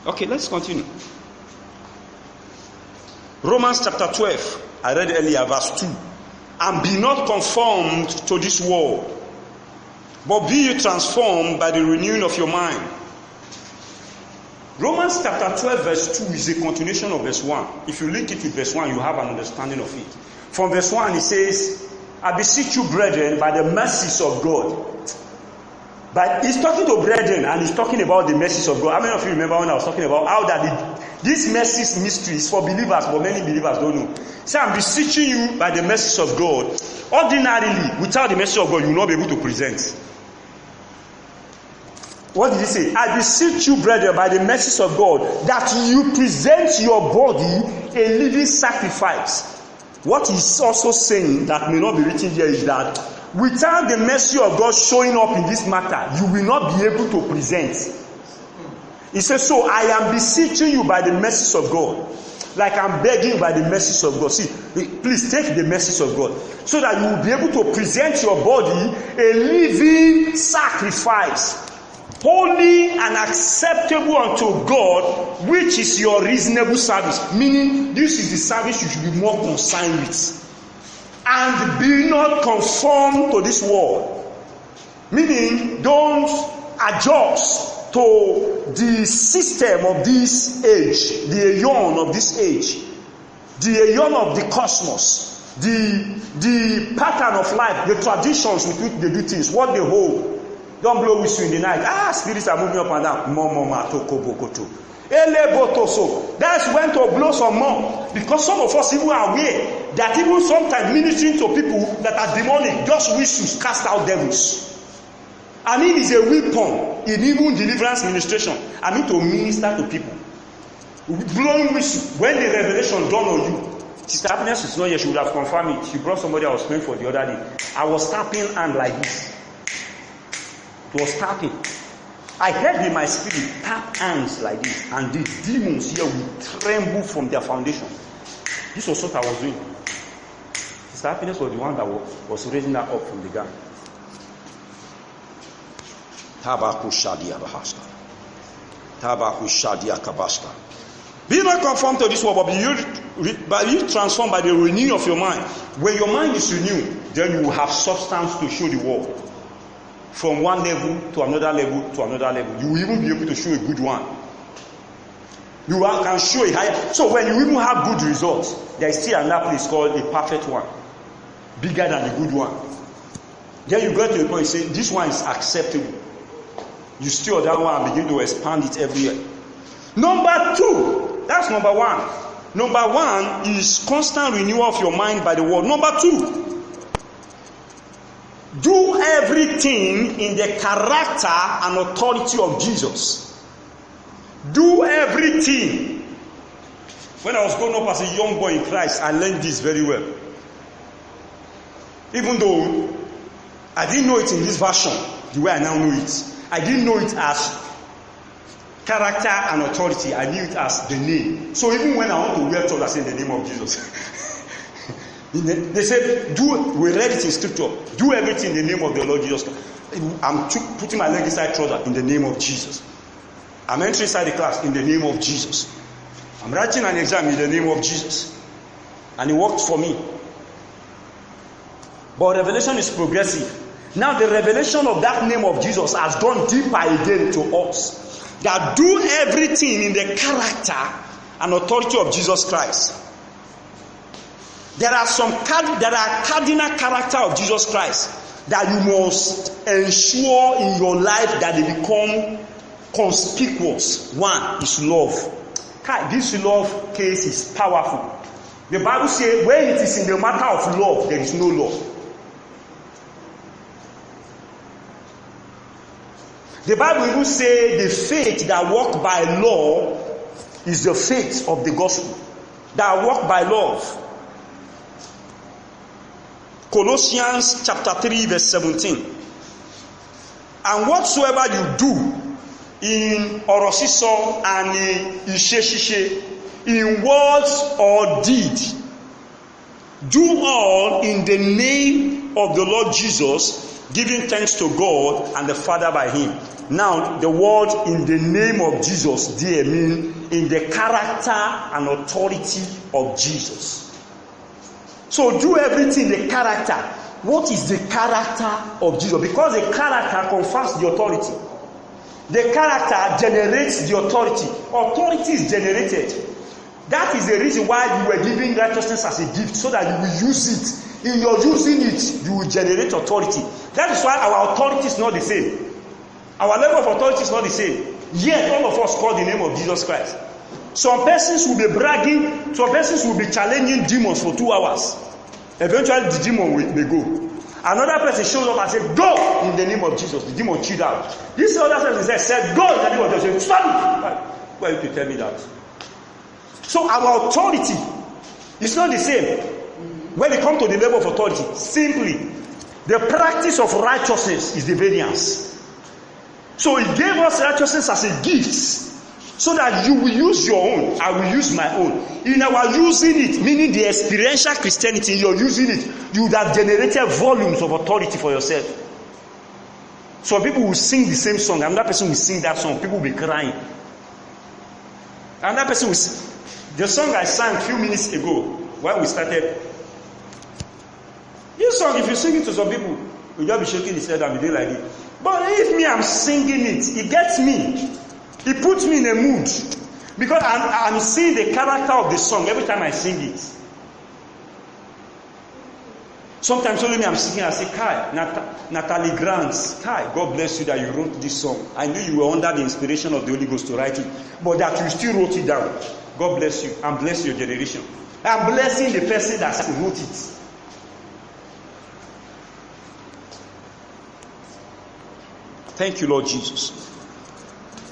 Okay, let's continue. Romans chapter 12, I read earlier, verse 2. And be not conformed to this world, but be ye transformed by the renewing of your mind. Romans chapter 12 verse 2 is a continuation of verse 1. If you link it with verse 1, you have an understanding of it. From verse 1 it says, I beseech you, brethren, by the mercies of God. But he's talking to brethren and he's talking about the mercies of God. How many of you remember when I was talking about how that this mercies mystery is for believers, but many believers don't know. So I'm beseeching you by the mercies of God. Ordinarily, without the mercy of God, you will not be able to present. What did he say? I beseech you, brethren, by the mercies of God, that you present your body a living sacrifice. What he's also saying that may not be written here is that without the mercy of God showing up in this matter, you will not be able to present. He says, so I am beseeching you by the mercies of God. Like I'm begging by the mercies of God. See, please take the mercies of God. So that you will be able to present your body a living sacrifice, holy and acceptable unto God, which is your reasonable service. Meaning, this is the service you should be more concerned with. And be not conformed to this world. Meaning, don't adjust to the system of this age, the aeon of this age, the aeon of the cosmos, the pattern of life, the traditions with which they do things, what they hold. Don't blow whistle in the night. Spirits are moving up and down. That's when to blow some more. Because some of us even are aware that even sometimes ministering to people that are demonic, just whistles cast out devils. I mean, it's a weapon in even deliverance ministration. I mean, to minister to people. Blowing whistle. When the revelation dawned on you, Sister Happiness is not here, she would have confirmed it. She brought somebody I was praying for the other day. I was tapping hand like this. It was tapping. I heard in my spirit tap hands like this, and the demons here will tremble from their foundation. This was what I was doing. Sister Happiness was the one that was raising that up from the ground. Tabaku Shadia Bahasta. Tabaku Shadia Kabasta. Be not conformed to this world, but be you transformed by the renewing of your mind. When your mind is renewed, then you will have substance to show the world. From one level to another level to another level. You will even be able to show a good one. You can show a higher. So when you even have good results, there is still another place called a perfect one. bigger than the good one. Then you get to a point, you say, this one is acceptable. You steal that one and begin to expand it everywhere. Number 2, that's number 1. Number 1 is constant renewal of your mind by the word. Number 2, do everything in the character and authority of Jesus. Do everything. When I was growing up as a young boy in Christ, I learned this very well. Even though I didn't know it in this version, the way I now know it. I didn't know it as character and authority. I knew it as the name. So even when I want to wear clothes, I say in the name of Jesus. They said, we read it in scripture, do everything in the name of the Lord Jesus. I'm putting my leg inside trouser in the name of Jesus. I'm entering inside the class in the name of Jesus. I'm writing an exam in the name of Jesus. And it worked for me. But revelation is progressive. Now the revelation of that name of Jesus has gone deeper again to us. That do everything in the character and authority of Jesus Christ. There are cardinal character of Jesus Christ that you must ensure in your life that they become conspicuous. 1 is love. This love case is powerful. The Bible says when it is in the matter of love, there is no love. The Bible even says the faith that works by law is the faith of the gospel. That work by love. Colossians chapter 3 verse 17. And whatsoever you do in orosiso and in isheshishe, in words or deed, do all in the name of the Lord Jesus, giving thanks to God and the Father by him. Now, the word in the name of Jesus there means in the character and authority of Jesus. So do everything in the character. What is the character of Jesus? Because the character confers the authority. The character generates the authority. Authority is generated. That is the reason why you were giving righteousness as a gift, so that you will use it. In your using it, you will generate authority. That is why our authority is not the same. Our level of authority is not the same. Yet all of us call the name of Jesus Christ. Some persons will be bragging, some persons will be challenging demons for 2 hours. Eventually the demon may go. Another person shows up and says, go in the name of Jesus. The demon chilled out. This other person said, go in the name of Jesus. Stop it. Why are you to tell me that? So our authority is not the same. When it comes to the level of authority, simply the practice of righteousness is the variance. So he gave us righteousness as a gift, so that you will use your own, I will use my own. In our using it, meaning the experiential Christianity, you're using it, you would have generated volumes of authority for yourself. Some people will sing the same song, another person will sing that song, people will be crying. Another person will sing. The song I sang a few minutes ago, when we started, this song, if you sing it to some people, you'll just be shaking his head and be doing like it. But if me, I'm singing it, it gets me. It puts me in a mood. Because I'm seeing the character of the song every time I sing it. Sometimes only me, I'm singing, I say, Kai, Natalie Grants, Kai, God bless you that you wrote this song. I knew you were under the inspiration of the Holy Ghost to write it, but that you still wrote it down. God bless you, and bless your generation. I'm blessing the person that wrote it. Thank you, Lord Jesus.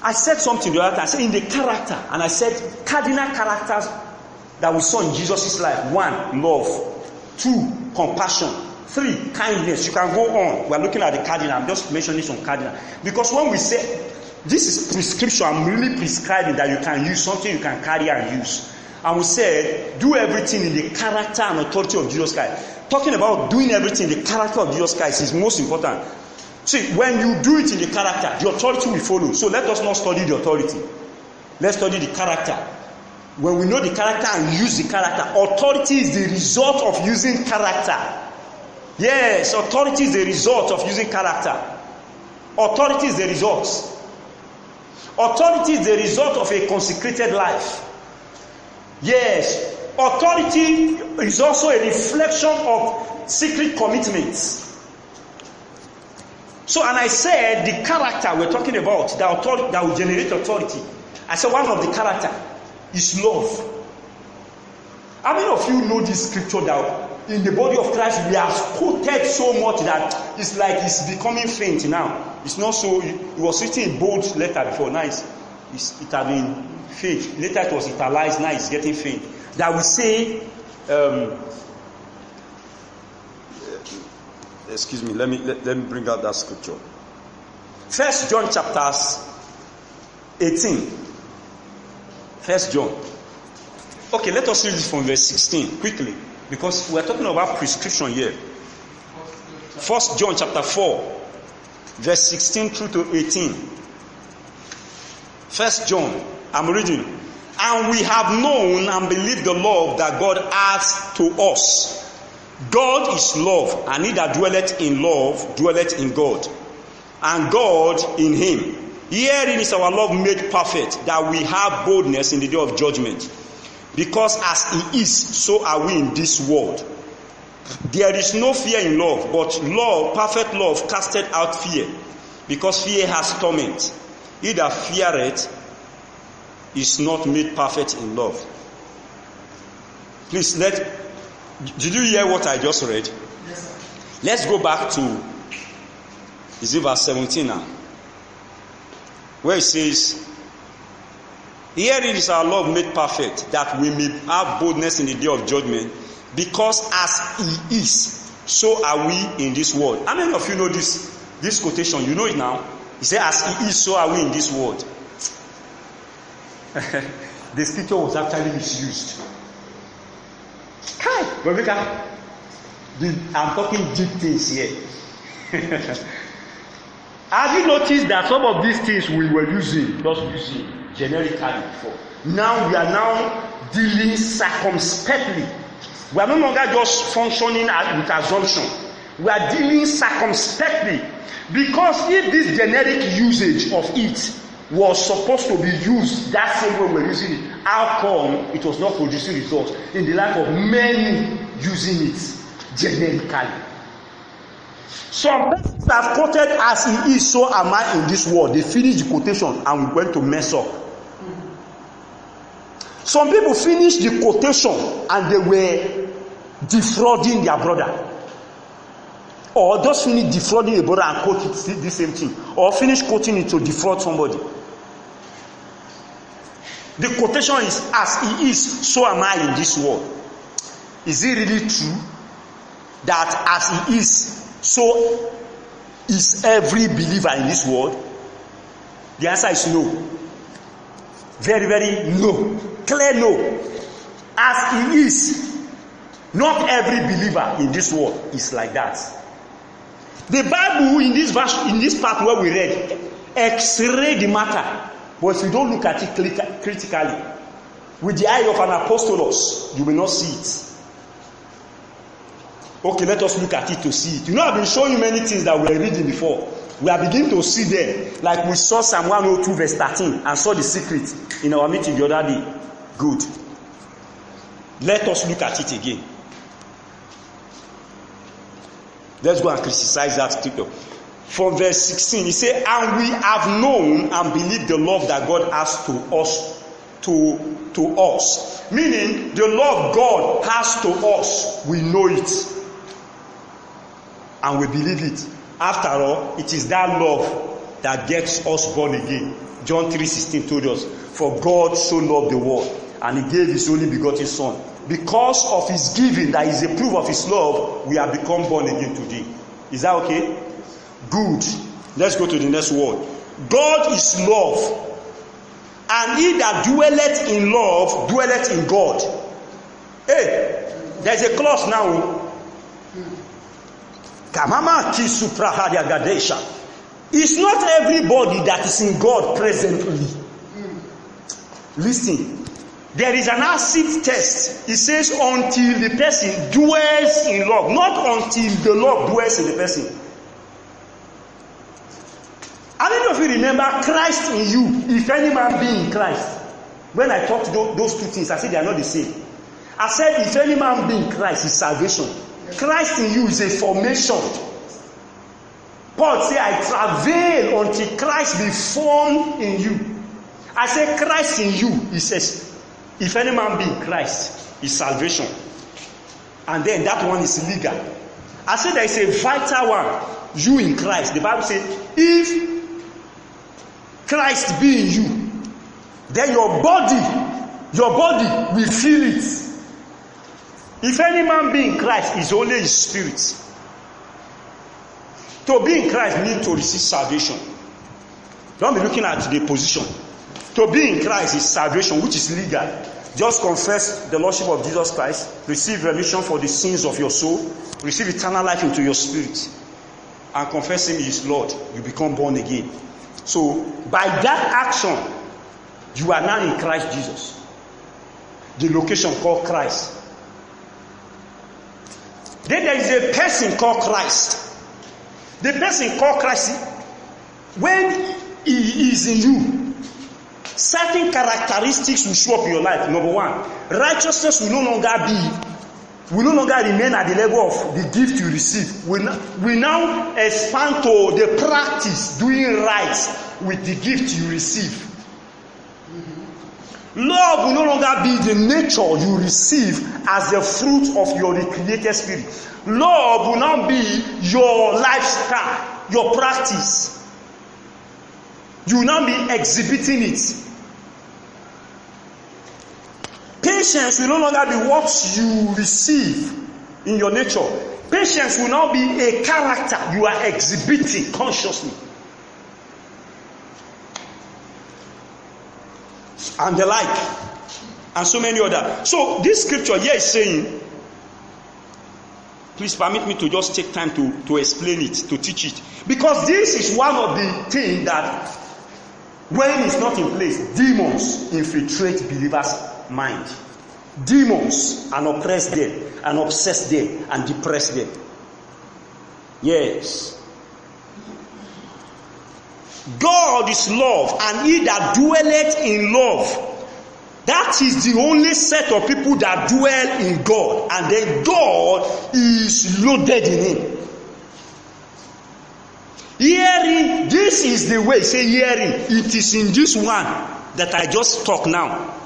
I said something the other time. I said in the character, and I said cardinal characters that we saw in Jesus' life. 1, love. 2, compassion. 3, kindness. You can go on. We are looking at the cardinal. I'm just mentioning some cardinal. Because when we say, this is prescription, I'm really prescribing that you can use something you can carry and use. And we said, do everything in the character and authority of Jesus Christ. Talking about doing everything in the character of Jesus Christ is most important. See, when you do it in the character, the authority will follow. So let us not study the authority. Let's study the character. When we know the character and use the character, authority is the result of using character. Yes, authority is the result of using character. Authority is the result. Authority is the result of a consecrated life. Yes, authority is also a reflection of secret commitments. So, and I said the character we're talking about, the authority that will generate authority. I said one of the character is love. How many of you know this scripture that in the body of Christ we have quoted so much that it's like it's becoming faint now? It's not so. It was written in bold letter before. Now it had been faint. Later it was italicized. Now it's getting faint. That we say. Excuse me. Let me bring out that scripture. 1 John chapters 18. 1 John. Okay, let us read this from verse 16 quickly, because we are talking about prescription here. 1 John chapter 4, verse 16 through to 18. 1 John, I'm reading. And we have known and believed the love that God has to us. God is love, and he that dwelleth in love dwelleth in God, and God in him. Herein is our love made perfect, that we have boldness in the day of judgment. Because as he is, so are we in this world. There is no fear in love, but love, perfect love, casteth out fear, because fear has torment. He that feareth is not made perfect in love. Please, did you hear what I just read? Yes, sir. Let's go back to, is it verse 17 now? Where it says, herein is our love made perfect, that we may have boldness in the day of judgment, because as he is, so are we in this world. How many of you know this quotation? You know it now. He said, as he is, so are we in this world. The scripture was actually misused. Kai, Rebecca, I'm talking deep things here. Have you noticed that some of these things we were using generically before? Now we are now dealing circumspectly. We are no longer just functioning with assumption. We are dealing circumspectly. Because if this generic usage of it was supposed to be used that same way we're using it, how come it was not producing results in the life of many using it generically? Some persons have quoted as he is, so am I in this world. They finished the quotation and we went to mess up. Some people finished the quotation and they were defrauding their brother. Or just finish defrauding a brother and quote it the same thing. Or finish quoting it to defraud somebody. The quotation is, as he is, so am I in this world. Is it really true that as he is, so is every believer in this world? The answer is no. Very, very no. Clear no. As he is, not every believer in this world is like that. The Bible in this verse, in this part where we read, x-ray the matter. But if you don't look at it critically, with the eye of an apostolos, you will not see it. Okay, let us look at it to see it. You know, I've been showing you many things that we are reading before. We are beginning to see them. Like we saw Psalm 102 verse 13 and saw the secret in our meeting the other day. Good. Let us look at it again. Let's go and criticize that scripture. From verse 16, he said, and we have known and believed the love that God has to us. Meaning, the love God has to us, we know it. And we believe it. After all, it is that love that gets us born again. John 3:16 told us, for God so loved the world, and he gave his only begotten son. Because of his giving, that is a proof of his love, we have become born again today. Is that okay? Good. Let's go to the next word. God is love. And he that dwelleth in love, dwelleth in God. Hey, there's a clause now. It's not everybody that is in God presently. Listen. There is an acid test. It says until the person dwells in love, not until the love dwells in the person. How many of you remember Christ in you, if any man be in Christ? When I talked those two things, I said they are not the same. I said, if any man be in Christ, is salvation. Christ in you is a formation. Paul said, I travail until Christ be formed in you. I said, Christ in you, he says, if any man be in Christ, is salvation. And then that one is legal. I said there is a vital one. You in Christ. The Bible says, if Christ be in you, then your body will feel it. If any man be in Christ, is only his spirit. To be in Christ means to receive salvation. Don't be looking at the position. To be in Christ is salvation, which is legal. Just confess the Lordship of Jesus Christ, receive remission for the sins of your soul, receive eternal life into your spirit, and confess him is Lord. You become born again. So, by that action, you are now in Christ Jesus. The location called Christ. Then there is a person called Christ. The person called Christ, when he is in you, certain characteristics will show up in your life. Number one, righteousness will no longer remain at the level of the gift you receive. We now expand to the practice doing right with the gift you receive. Love will no longer be the nature you receive as the fruit of your recreated spirit. Love will now be your lifestyle, your practice. You will now be exhibiting it. Patience will no longer be what you receive in your nature. Patience will now be a character you are exhibiting consciously. And the like. And so many other. So this scripture here is saying, please permit me to just take time to explain it, to teach it. Because this is one of the things that, when it's not in place, demons infiltrate believers' mind. Demons and oppress them, and obsess them, and depress them. Yes. God is love, and he that dwelleth in love. That is the only set of people that dwell in God, and then God is loaded in him. Hearing, this is the way, say hearing, it is in this one that I just talk now,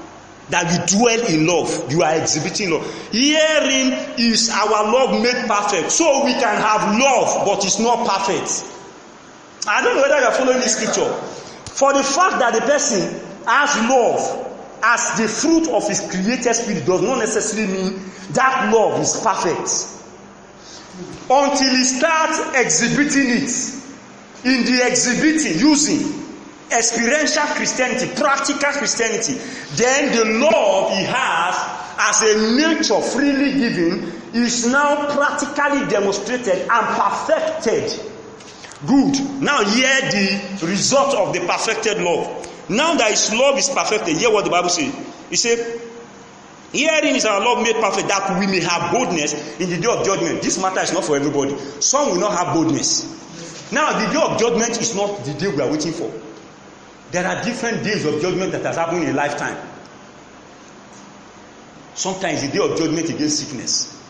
that we dwell in love. You are exhibiting love. Hearing is our love made perfect, so we can have love, but it's not perfect. I don't know whether you are following this scripture. For the fact that the person has love as the fruit of his created spirit does not necessarily mean that love is perfect. Until he starts exhibiting it. In the exhibiting, using experiential Christianity, practical Christianity, then the love he has as a nature freely given is now practically demonstrated and perfected. Good. Now hear the result of the perfected love. Now that his love is perfected, hear what the Bible says. It says, herein is our love made perfect, that we may have boldness in the day of judgment. This matter is not for everybody. Some will not have boldness. Now the day of judgment is not the day we are waiting for. There are different days of judgment that has happened in a lifetime. Sometimes the day of judgment against sickness.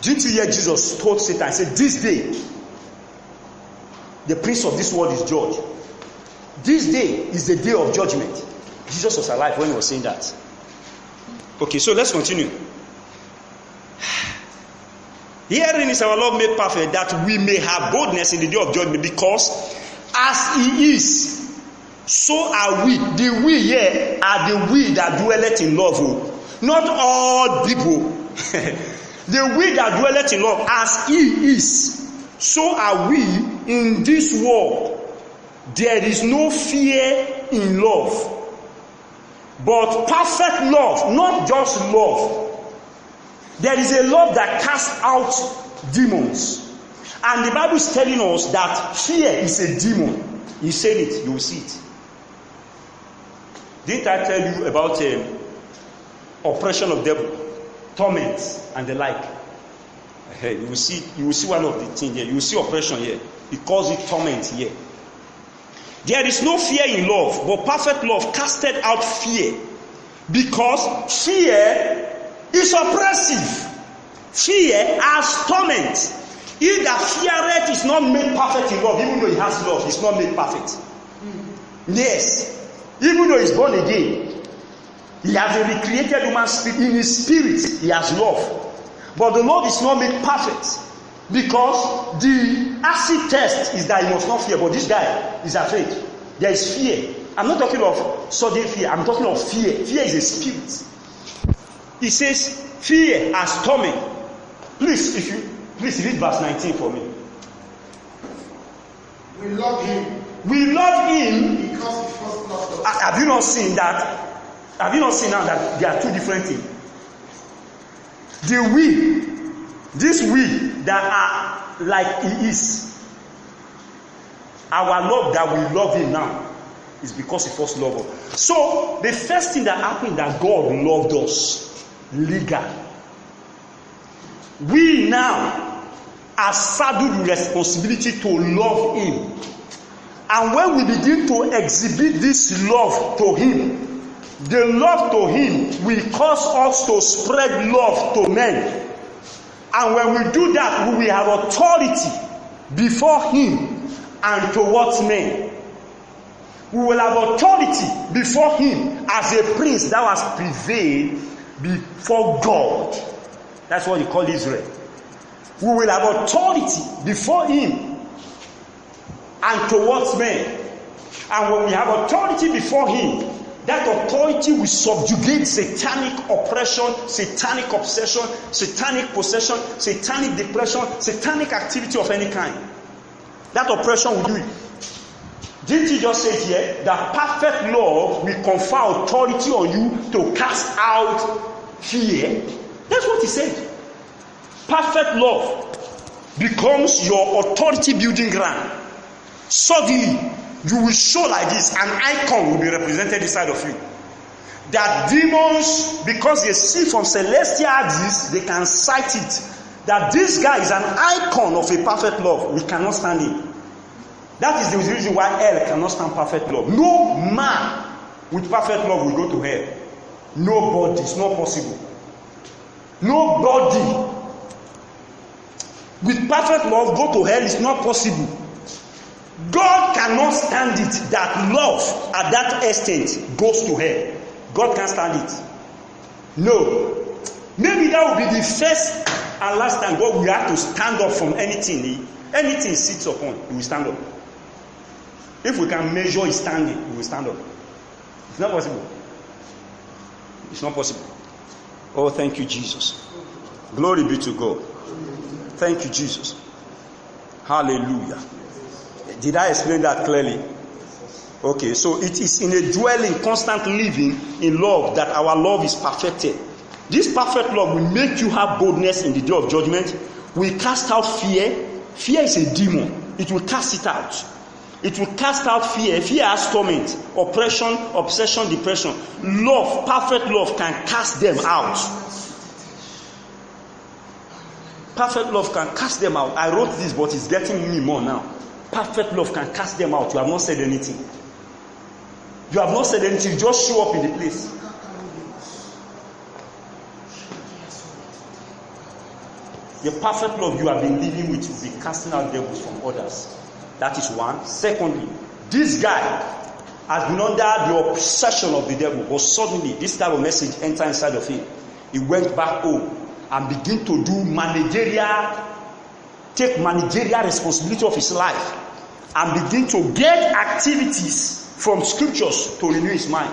Didn't you hear Jesus told Satan and said, this day the prince of this world is judged. This day is the day of judgment. Jesus was alive when he was saying that. Okay, so let's continue. Herein is our love made perfect, that we may have boldness in the day of judgment, because as he is, so are we. The we here are the we that dwelleth in love. Not all people. The we that dwelleth in love, as he is, so are we in this world. There is no fear in love, but perfect love, not just love. There is a love that casts out demons. And the Bible is telling us that fear is a demon. You said it, you will see it. Didn't I tell you about oppression of devil, torment, and the like? You will see one of the things here. You will see oppression here. He calls it torment here. There is no fear in love, but perfect love casted out fear. Because fear It's oppressive. Fear has torment. He that feareth is not made perfect in love. Even though he has love, he's not made perfect. Yes. Even though he's born again, he has a recreated human spirit. In his spirit, he has love. But the Lord is not made perfect. Because the acid test is that he must not fear. But this guy is afraid. There is fear. I'm not talking of sudden fear. I'm talking of fear. Fear is a spirit. He says, fear has torment. Please read verse 19 for me. We love him. We love him Because he first loved us. Have you not seen that? Have you not seen now that there are two different things? The we, this we that are like he is. Our love that we love him now is because he first loved us. So the first thing that happened that God loved us legal. We now are saddled with responsibility to love him. And when we begin to exhibit this love to him, the love to him will cause us to spread love to men. And when we do that, we will have authority before him and towards men. We will have authority before him as a prince that has prevailed before God. That's what you call Israel. We will have authority before him and towards men. And when we have authority before him, that authority will subjugate satanic oppression, satanic obsession, satanic possession, satanic depression, satanic activity of any kind. That oppression will do it. Didn't he just say here that perfect love will confer authority on you to cast out fear? That's what he said. Perfect love becomes your authority building ground. Suddenly, you will show like this, an icon will be represented inside of you. That demons, because they see from celestial axis, they can sight it. That this guy is an icon of a perfect love. We cannot stand him. That is the reason why hell cannot stand perfect love. No man with perfect love will go to hell. Nobody. It's not possible. Nobody with perfect love go to hell. It's not possible. God cannot stand it that love at that extent goes to hell. God can't stand it. No. Maybe that will be the first and last time God will have to stand up from anything. Anything he sits upon, he will stand up. If we can measure his standing, he will stand up. It's not possible. It's not possible. Oh, thank you, Jesus. Glory be to God. Thank you, Jesus. Hallelujah. Did I explain that clearly? Okay, so it is in a dwelling, constant living in love that our love is perfected. This perfect love will make you have boldness in the day of judgment. We cast out fear. Fear is a demon. It will cast it out. It will cast out fear. Fear has torment, oppression, obsession, depression. Love, perfect love can cast them out. Perfect love can cast them out. I wrote this, but it's getting me more now. Perfect love can cast them out. You have not said anything. You have not said anything. You just show up in the place. The perfect love you have been living with will be casting out devils from others. That is one. Secondly, this guy has been under the obsession of the devil, but suddenly this type of message entered inside of him. He went back home and began to do take managerial responsibility of his life and begin to get activities from scriptures to renew his mind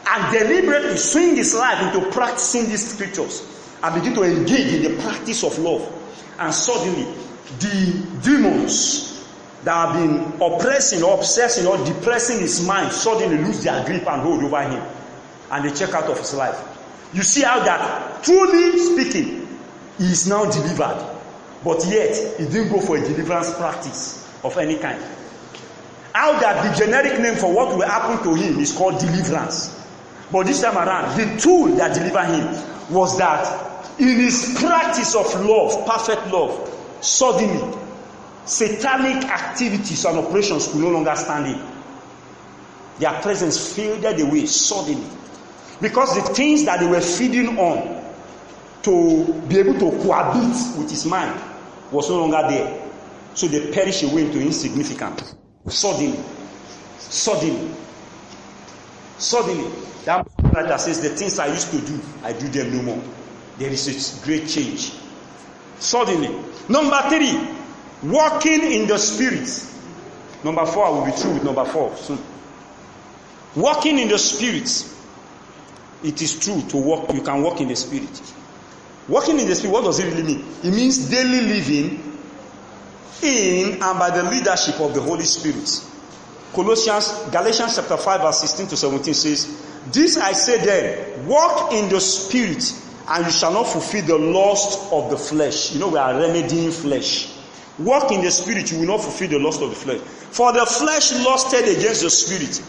and deliberately swing his life into practicing these scriptures and begin to engage in the practice of love. And suddenly the demons that have been oppressing or obsessing or depressing his mind suddenly lose their grip and hold over him and they check out of his life. You see how that, truly speaking, he is now delivered. But yet, he didn't go for a deliverance practice of any kind. How that the generic name for what will happen to him is called deliverance. But this time around, the tool that delivered him was that in his practice of love, perfect love, suddenly, satanic activities and operations could no longer stand in. Their presence faded away suddenly. Because the things that they were feeding on to be able to cohabit with his mind was no longer there. So they perish away into insignificance. Suddenly. That writer says, the things I used to do, I do them no more. There is a great change. Suddenly. Number 3, walking in the Spirit. Number 4, I will be through with number 4 soon. Walking in the Spirit. It is true to walk. You can walk in the Spirit. Walking in the Spirit, what does it really mean? It means daily living in and by the leadership of the Holy Spirit. Galatians chapter 5 verse 16 to 17 says, this I say then, walk in the Spirit, and you shall not fulfill the lust of the flesh. You know, we are remedying flesh. Walk in the Spirit, you will not fulfill the lust of the flesh. For the flesh lusted against the Spirit,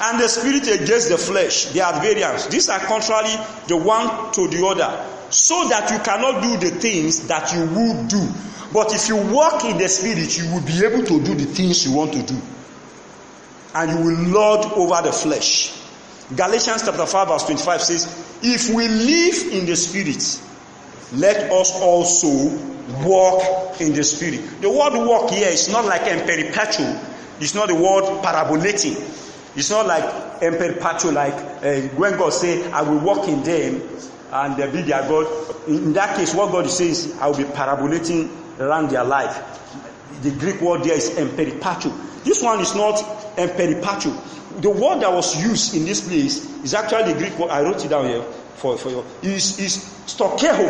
and the Spirit against the flesh. They are variants. These are contrary the one to the other, so that you cannot do the things that you would do. But if you walk in the Spirit, you will be able to do the things you want to do. And you will lord over the flesh. Galatians chapter 5 verse 25 says, if we live in the Spirit, let us also walk in the Spirit. The word walk here is not like emperipacho. It's not the word parabolating. It's not like emperipacho, like when God say, I will walk in them and be their God. In that case, what God is saying is, I will be parabolating around their life. The Greek word there is emperipacho. This one is not emperipacho. The word that was used in this place is actually the Greek word. I wrote it down here for you. Is stokeho.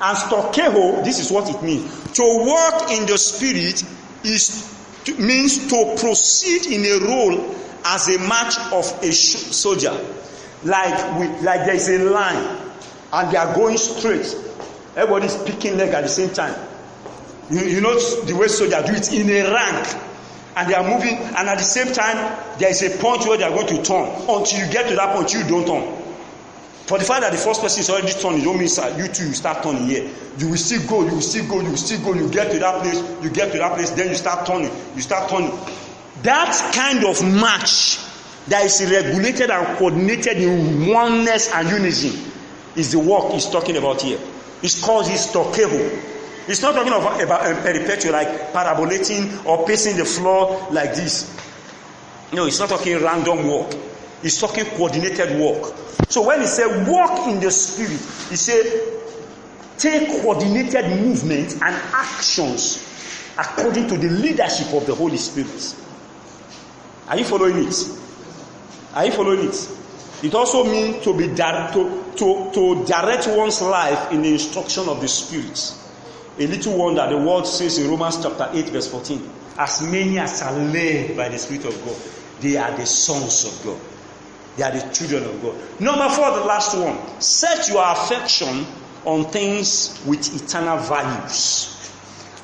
And stokeho, this is what it means. To walk in the Spirit means to proceed in a role as a march of a soldier. Like there is a line and they are going straight. Everybody is picking leg at the same time. You know the way soldiers do it in a rank. And they are moving, and at the same time, there is a point where they are going to turn. Until you get to that point, you don't turn. For the fact that the first person is already turning, it don't mean you too, you start turning here. You will still go, you get to that place, then you start turning. That kind of march that is regulated and coordinated in oneness and unison is the work he's talking about here. It's called his stokeho. It's not talking about perpetual, like parabolating or pacing the floor like this. No, it's not talking random walk. It's talking coordinated walk. So when he said walk in the Spirit, he said take coordinated movement and actions according to the leadership of the Holy Spirit. Are you following it? It also means to direct one's life in the instruction of the Spirit. A little wonder, the word says in Romans chapter 8 verse 14, as many as are led by the Spirit of God, they are the sons of God. They are the children of God. Number 4, the last one. Set your affection on things with eternal values.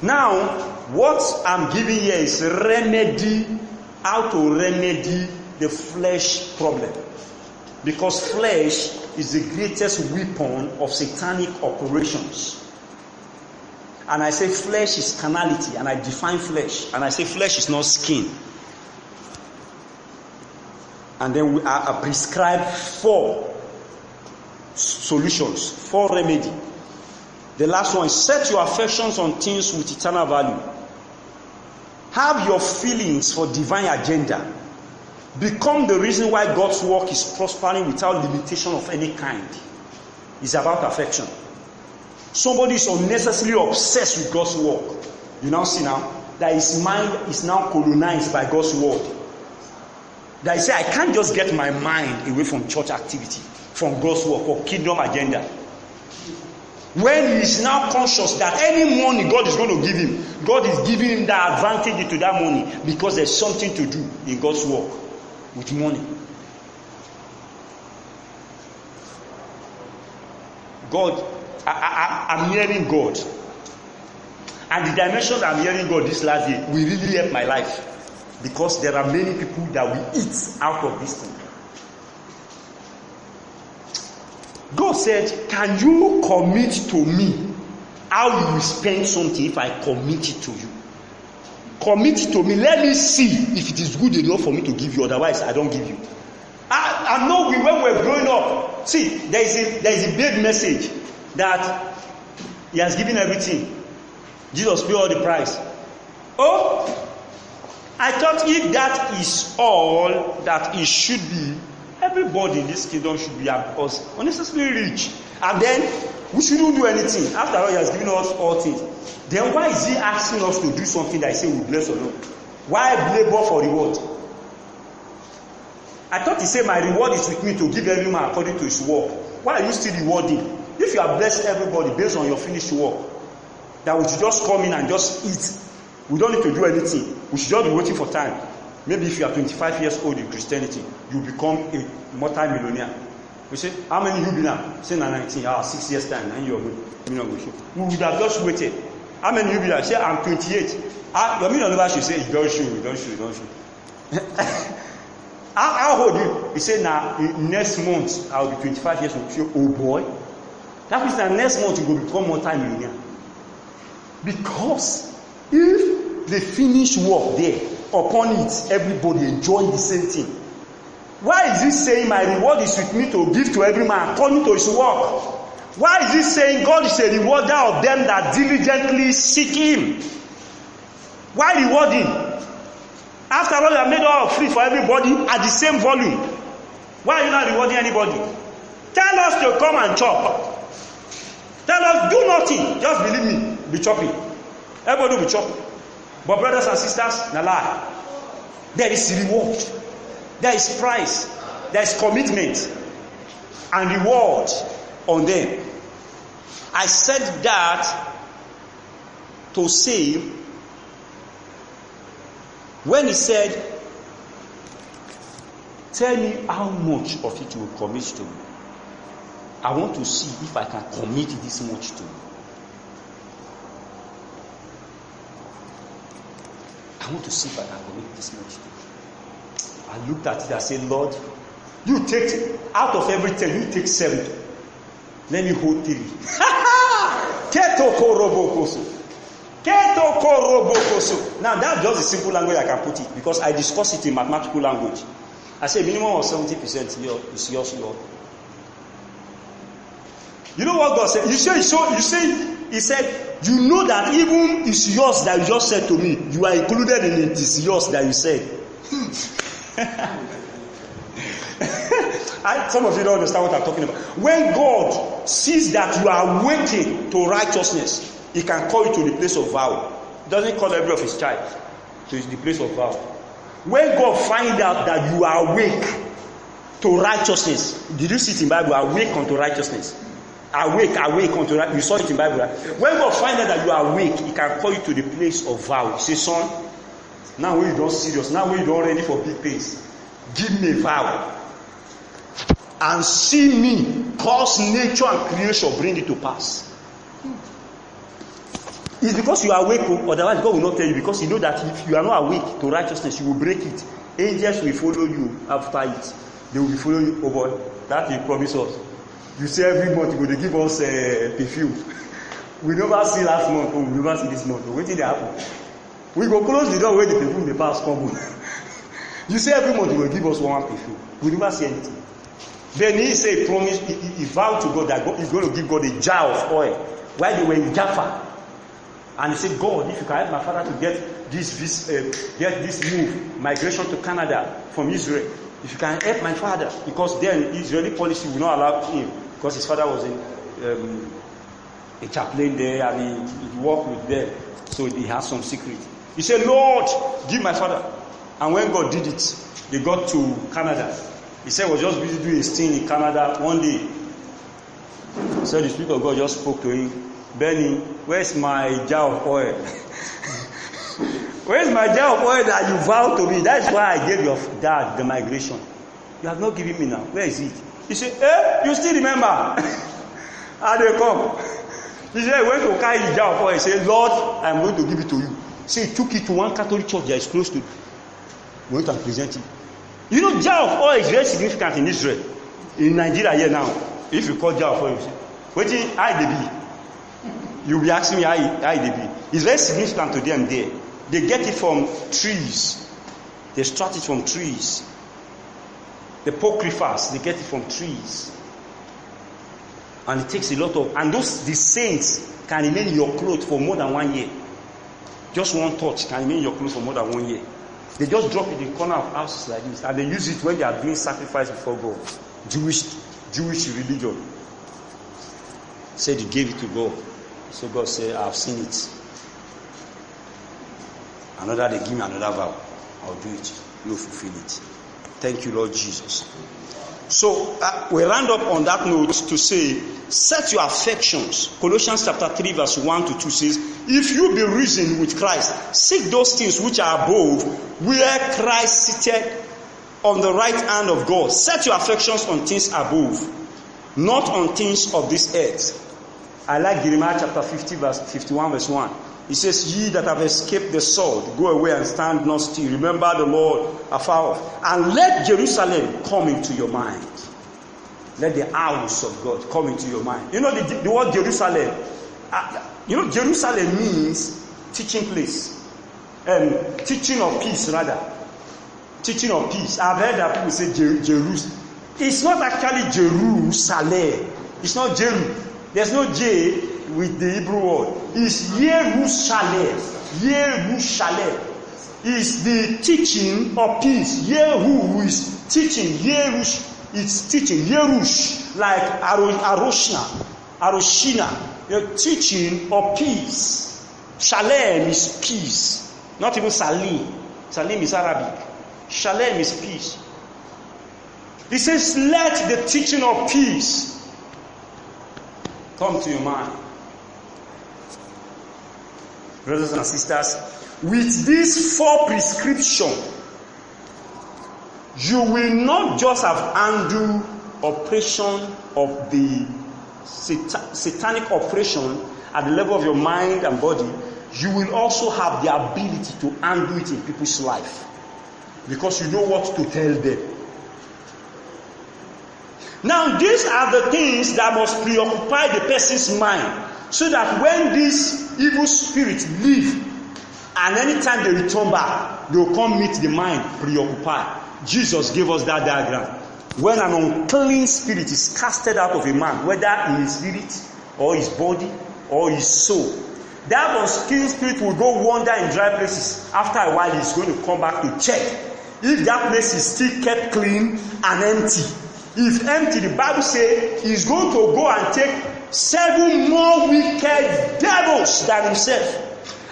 Now, what I'm giving here is how to remedy the flesh problem. Because flesh is the greatest weapon of satanic operations. And I say flesh is carnality, and I define flesh, and I say flesh is not skin. And then I prescribe 4 solutions, 4 remedy. The last one is set your affections on things with eternal value. Have your feelings for divine agenda. Become the reason why God's work is prospering without limitation of any kind. It's about affection. Somebody is unnecessarily obsessed with God's work. You now see now that his mind is now colonized by God's word. That he say, I can't just get my mind away from church activity, from God's work or kingdom agenda. When he is now conscious that any money God is going to give him, God is giving him that advantage into that money because there's something to do in God's work with money. God, I'm hearing God. And the dimensions I'm hearing God this last day will really help my life. Because there are many people that will eat out of this thing. God said, can you commit to me how you will spend something if I commit it to you? Commit to me. Let me see if it is good enough for me to give you. Otherwise, I don't give you. I know when we're growing up. See, there is a big message. that he has given everything. Jesus paid all the price. Oh, I thought if that is all that it should be, everybody in this kingdom should be us unnecessarily rich. And then we shouldn't do anything. After all, he has given us all things. Then why is he asking us to do something that he said we bless or not? Why labor for reward? I thought he said my reward is with me to give every man according to his work. Why are you still rewarding? If you have blessed everybody based on your finished work, that we should just come in and just eat. We don't need to do anything. We should just be waiting for time. Maybe if you are 25 years old in Christianity, you become a multi-millionaire. We say, how many you be now? Say 19. 6 years time, and you're good. We would have just waited. How many you be now? Say, I'm 28. Your million never should say, you don't show. How old you? He said, now, next month, I'll be 25 years old. Say, oh boy. That means that next month you will become multi-millionaire. Because if they finish work there, upon it, everybody enjoy the same thing. Why is he saying my reward is with me to give to every man according to his work? Why is he saying God is a rewarder of them that diligently seek him? Why reward him? After all, you have made all free for everybody at the same volume. Why are you not rewarding anybody? Tell us to come and chop. Tell us, do nothing. Just believe me, be chopping. Everybody will be chopping. But brothers and sisters, na lie. There is reward. There is price. There is commitment and reward on them. I said that to say, when he said, tell me how much of it you will commit to me. I want to see if I can commit this much to you. I want to see if I can commit this much to you. I looked at it and said, Lord, you take, out of every 10, you take 7. Let me hold 3. Now that's just a simple language I can put it, because I discuss it in mathematical language. I say minimum of 70% is yours, Lord. You know what God said? He said, you know that even it's yours that you just said to me, you are included in it, it's yours that you said. Some of you don't understand what I'm talking about. When God sees that you are waiting to righteousness, he can call you to the place of vow. He doesn't call every of his child to the place of vow. When God finds out that you are awake to righteousness, did you see it in Bible? Awake unto righteousness. Awake unto righteousness. You saw it in Bible, right? When God finds out that you are awake, he can call you to the place of vow. He says, son, now when you don't serious, now when you don't ready for big things, give me a vow. And see me cause nature and creation bring it to pass. It's because you are awake, otherwise God will not tell you, because you know that if you are not awake to righteousness, you will break it. Angels will follow you after it. They will be following you. Oh boy, that will promise us. You say every month you go to give us perfume. We never see last month, we never see this month. Wait till they happen. We go close the door where the perfume the pass come. You say every month you will give us one perfume. We never see anything. Then he said, promise, he vowed to God that God is going to give God a jar of oil while they were in Jaffa. And he said, God, if you can help my father to get this move, migration to Canada from Israel, if you can help my father, because then Israeli policy will not allow him, because his father was a chaplain there and he worked with them, so he has some secret. He said, Lord, give my father. And when God did it, they got to Canada. He said he was just busy doing his thing in Canada one day. So the Spirit of God just spoke to him, Benny, where's my jar of oil? Where's my jar of oil that you vowed to me? That's why I gave your dad the migration. You have not given me now. Where is it? He said, you still remember? How they come? He said, he went to carry the jar of oil. He said, Lord, I'm going to give it to you. So he took it to one Catholic church that is close to. We went and present it. You know, jar of oil is very significant in Israel. In Nigeria here now, if you call jar of oil, you say, waiting, how they be? You'll be asking me how they be. It's very significant to them there. They get it from trees. They extract it from trees. The apocryphas, they get it from trees. And it takes a lot of, and the saints can remain in your clothes for more than 1 year. Just one touch can remain in your clothes for more than 1 year. They just drop it in the corner of houses like this, and they use it when they are doing sacrifice before God. Jewish religion. Said you gave it to God. So God said, I've seen it. Another, they give me another vow. I'll do it. You'll fulfill it. Thank you, Lord Jesus. So we round up on that note to say, set your affections. Colossians chapter 3 verse 1 to 2 says, if you be risen with Christ, seek those things which are above, where Christ seated on the right hand of God. Set your affections on things above, not on things of this earth. I like Jeremiah chapter 51 verse 1. It says, ye that have escaped the sword, go away and stand not still. Remember the Lord afar off. And let Jerusalem come into your mind. Let the house of God come into your mind. You know the word Jerusalem. Jerusalem means teaching place. Teaching of peace, rather. Teaching of peace. I've heard that people say Jerusalem. It's not actually Jerusalem. It's not Jeru. There's no J with the Hebrew word. It's Yerushalem. Yerushalem is the teaching of peace. Yehu is teaching. Yerush is teaching. Yerush, like Aroshina. You're teaching of peace. Shalem is peace. Not even Salim. Salim is Arabic. Shalem is peace. He says, let the teaching of peace come to your mind. Brothers and sisters, with these 4 prescriptions, you will not just have handled operation of the satanic operation at the level of your mind and body, you will also have the ability to handle it in people's life, because you know what to tell them. Now, these are the things that must preoccupy the person's mind, so that when these evil spirits leave, and anytime they return back, they will come meet the mind preoccupied. Jesus gave us that diagram. When an unclean spirit is casted out of a man, whether in his spirit or his body or his soul, that unclean spirit will go wander in dry places. After a while, he's going to come back to check if that place is still kept clean and empty. If empty, the Bible says he's going to go and take 7 more wicked devils than himself,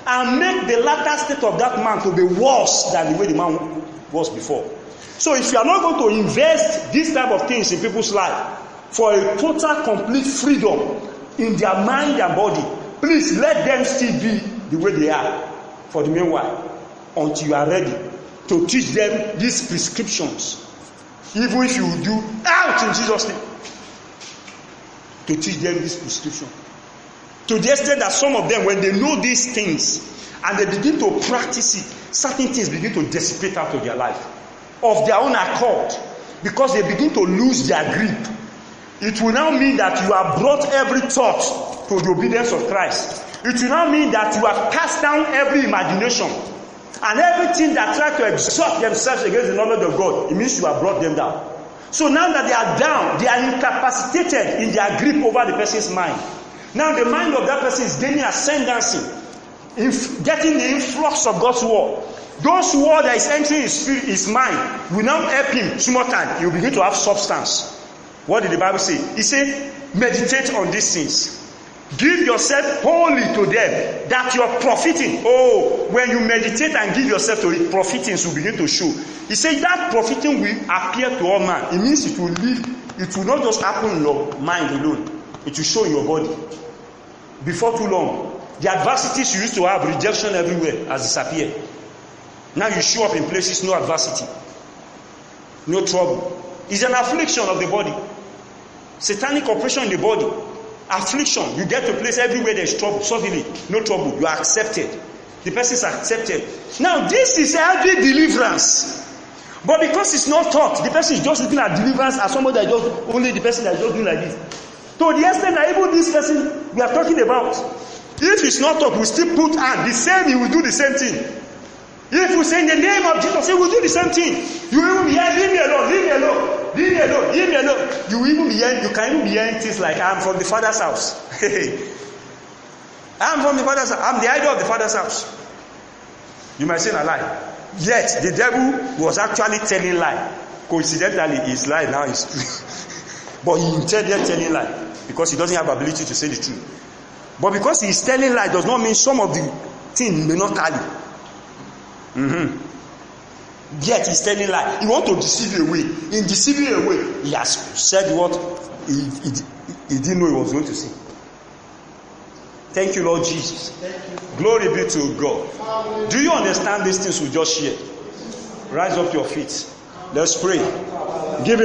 and make the latter state of that man to be worse than the way the man was before. So if you are not going to invest this type of things in people's life for a total complete freedom in their mind and body, please let them still be the way they are for the meanwhile, until you are ready to teach them these prescriptions. Even if you do out in Jesus' name, to teach them this prescription. To the extent that some of them, when they know these things and they begin to practice it, certain things begin to dissipate out of their life of their own accord, because they begin to lose their grip. It will now mean that you have brought every thought to the obedience of Christ. It will now mean that you have cast down every imagination and everything that try to exalt themselves against the knowledge of God. It means you have brought them down. So now that they are down, they are incapacitated in their grip over the person's mind. Now the mind of that person is gaining ascendancy, getting the influx of God's word. Those words that is entering his mind will now help him small time. He will begin to have substance. What did the Bible say? He said, meditate on these things. Give yourself wholly to them, that you're profiting. Oh, when you meditate and give yourself to it, profitings will begin to show. He said that profiting will appear to all man. It means it will live. It will not just happen in your mind alone. It will show in your body. Before too long, the adversities you used to have, rejection everywhere, has disappeared. Now you show up in places, no adversity, no trouble. It's an affliction of the body. Satanic operation in the body. Affliction. You get to a place everywhere there's trouble. Suddenly, no trouble. You are accepted. The person is accepted. Now this is healthy deliverance. But because it's not taught, the person is just looking at deliverance as somebody that just, only the person that is just doing like this. To the extent that even this person we are talking about, if it's not taught, we still put hand. The same, he will do the same thing. If we say in the name of Jesus, he will do the same thing. You will be here, leave me alone, leave me alone. Leave me alone. Leave me alone. You can even be hearing things like, I'm from the Father's house. I'm from the Father's house. I'm the idol of the Father's house. You might say a lie. Yet the devil was actually telling lie. Coincidentally, his lie now is true. But he intended telling lie because he doesn't have ability to say the truth. But because he is telling lie does not mean some of the things may not tally. Yet he's telling lie. He wants to deceive you away. In deceiving you away, he has said what he didn't know he was going to say. Thank you, Lord Jesus. Glory be to God. Do you understand these things we just shared? Rise up your feet. Let's pray. Give him